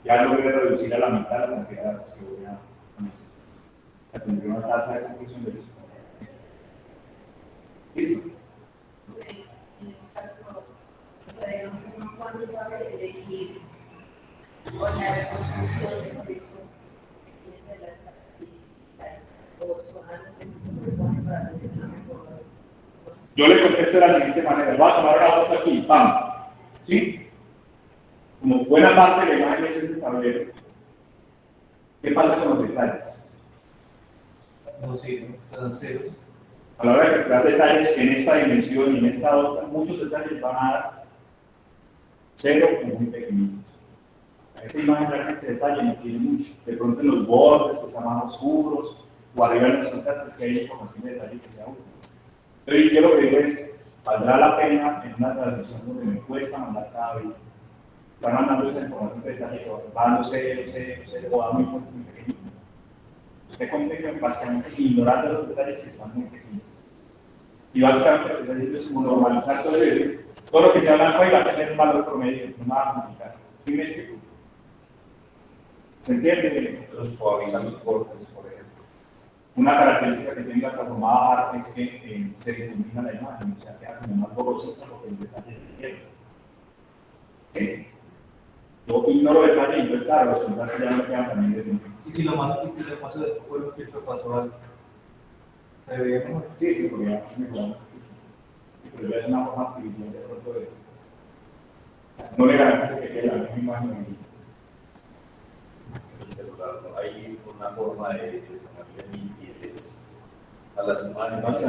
Ya logré reducir a la mitad la cantidad de datos que voy a necesitar. O sea, tendré una tasa de conclusión del 50%. ¿Listo? En el caso, o sea, digamos, uno cuando sabe elegir o la reconstrucción de proyecto de las características o solamente se propone para tener una mejor. Yo le contesto de la siguiente manera. Voy a tomar una foto aquí, ¡pam! ¿Sí? Como buena parte de la imagen es este tablero. ¿Qué pasa con los detalles? No sé, son ceros. A la hora de calcular detalles en esta dimensión y en esta otra, muchos detalles van a dar 0 o muy pequeñitos. esa imagen realmente detalle no tiene mucho. De pronto en los bordes que están más oscuros, o arriba en los contrastes que hay información de detalle que sea útil. Pero yo lo que digo es, valdrá la pena en una transmisión donde me cuesta mandar cada video. Están mandando esa información de detalle que va dando cero, o da muy pequeño. Usted contempla básicamente ignorando los detalles que están muy pequeños. Y básicamente lo que está haciendo es como normalizar todo eso. Todo lo que sea blanco y va a tener un valor promedio, no va a modificar. ¿Sí me explico? ¿Se entiende? Los suavizan los bordes, por ejemplo. Una característica que tiene la transformada art es que se difumina la imagen, o sea, queda como más borrosita porque el detalle es ligero. ¿Sí? Yo ignoro detalle y entonces, claro, los contrastes ya no quedan también de tiempo. Y si lo paso de un filtro paso algo. ¿Se ve bien? Sí, sí, porque ya mejoramos. Pero ya es una forma artificial de pronto de... No le garantiza que quede la misma imagen en El celular, ¿no? Hay una forma de ponerle nitidez a las imágenes.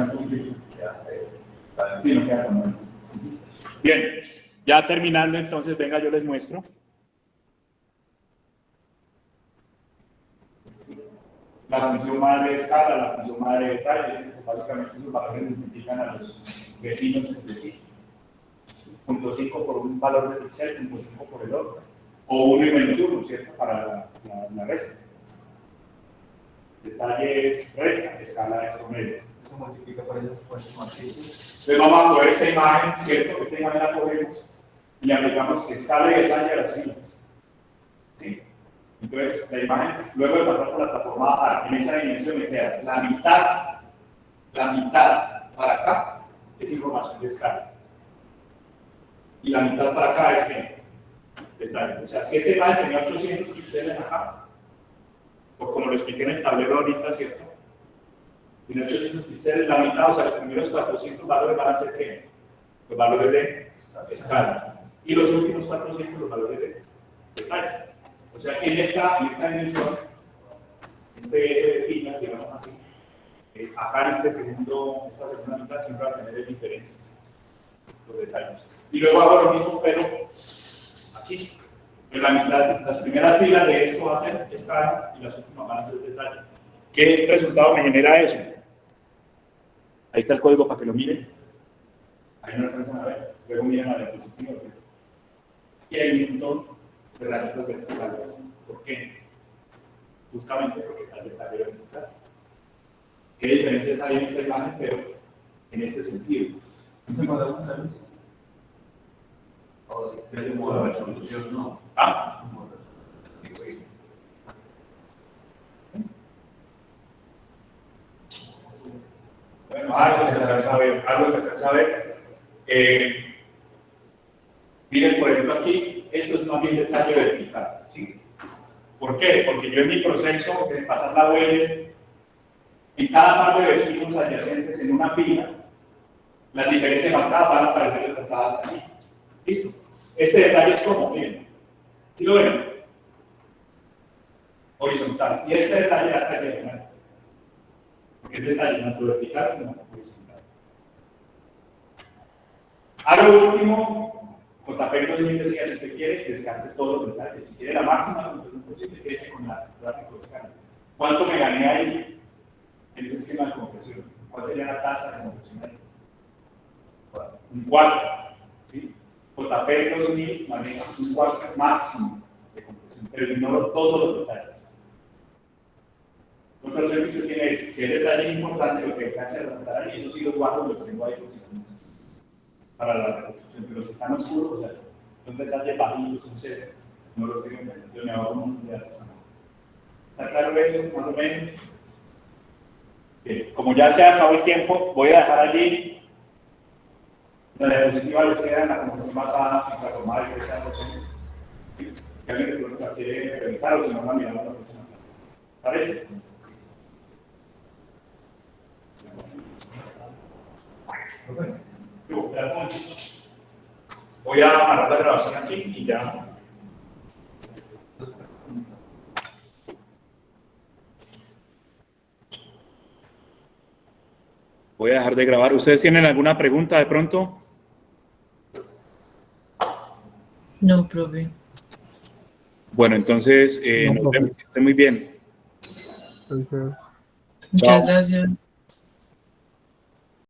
Sí, no queda tan mal. Bien, ya terminando, entonces, venga, yo les muestro. La función madre de escala, la función madre de detalle, básicamente esos valores multiplican a los vecinos entre sí. 0.5 por un valor de píxel, 0.5 por el otro. O 1 y menos 1, ¿cierto? Para la resta. Detalle es resta, escala es promedio. Eso multiplica por eso, pues matrices. Entonces vamos a coger esta imagen, ¿cierto? Esta imagen la cogemos y aplicamos escala y detalle a las filas. ¿Sí? Entonces, la imagen, luego de pasar por la plataforma, en esa dimensión me queda la mitad para acá es información de escala. Y la mitad para acá es que detalle. O sea, si esta imagen tenía 800 píxeles acá, o como lo expliqué en el tablero ahorita, ¿cierto? Tiene 800 píxeles, la mitad, o sea, los primeros 400 valores van a ser ¿qué? Los valores de escala. Y los últimos 400 los valores de detalle. O sea, en esta dimensión, este eje de filas, digamos así, acá en esta segunda mitad siempre va a tener diferencias, los detalles. Y luego hago lo mismo, pero aquí. En la mitad, las primeras filas de esto va a ser escala y las últimas van a ser detalle. ¿Qué resultado me genera eso? Ahí está el código para que lo miren. Ahí no alcanzan a ver. Luego miren la diapositiva. Y hay un montón de rayitos verticales. ¿Por qué? Justamente porque está el detalle vertical. ¿Qué diferencia hay en esta imagen, pero en este sentido? ¿No se puede usar luz? O si de modo de resolución, no. Ah, Sí. bueno, algo se alcanza a ver. Miren, por ejemplo, aquí, esto es más bien detalle vertical, ¿sí? ¿Por qué? Porque yo en mi proceso de pasar la huella, en cada par de vecinos adyacentes en una fila, las diferencias marcadas van a aparecer resaltadas aquí. ¿Listo? Este detalle es como, miren, ¿sí lo ven? Horizontal. Y este detalle acá es diagonal. Porque es detalle tanto vertical como horizontal. A lo último, JPEG nos decía, si usted quiere, descarte todos los detalles. Si quiere la máxima resolución posible, quédese con la gráfico de escala. ¿Cuánto me gané ahí en este esquema de compresión? ¿Cuál sería la tasa de compresión ahí? Un cuarto. ¿Sí? JPEG 2000 maneja un cuarto máximo de compresión, pero ignoro todos los detalles. Otro servicio tiene es, si el detalle es importante, lo que alcance a resaltar ahí, eso sí los guardo, los tengo ahí posicionados para la reconstrucción, pero si están oscuros, o sea, son detalles bajitos, son cero, no los tengo en cuenta, yo me hago un montón de artesanal. ¿Está claro eso, más o menos? Bien, como ya se acabó el tiempo, voy a dejar allí la diapositiva les queda en la compresión basada en transformada de 70%. Si alguien de pronto la quiere revisar o si no la miramos la próxima. ¿Parece? Voy a parar la grabación aquí y ya. Voy a dejar de grabar. ¿Ustedes tienen alguna pregunta de pronto? No, profe. Bueno, entonces No, nos profe. vemos, que estén muy bien. Gracias. Chao. Muchas gracias.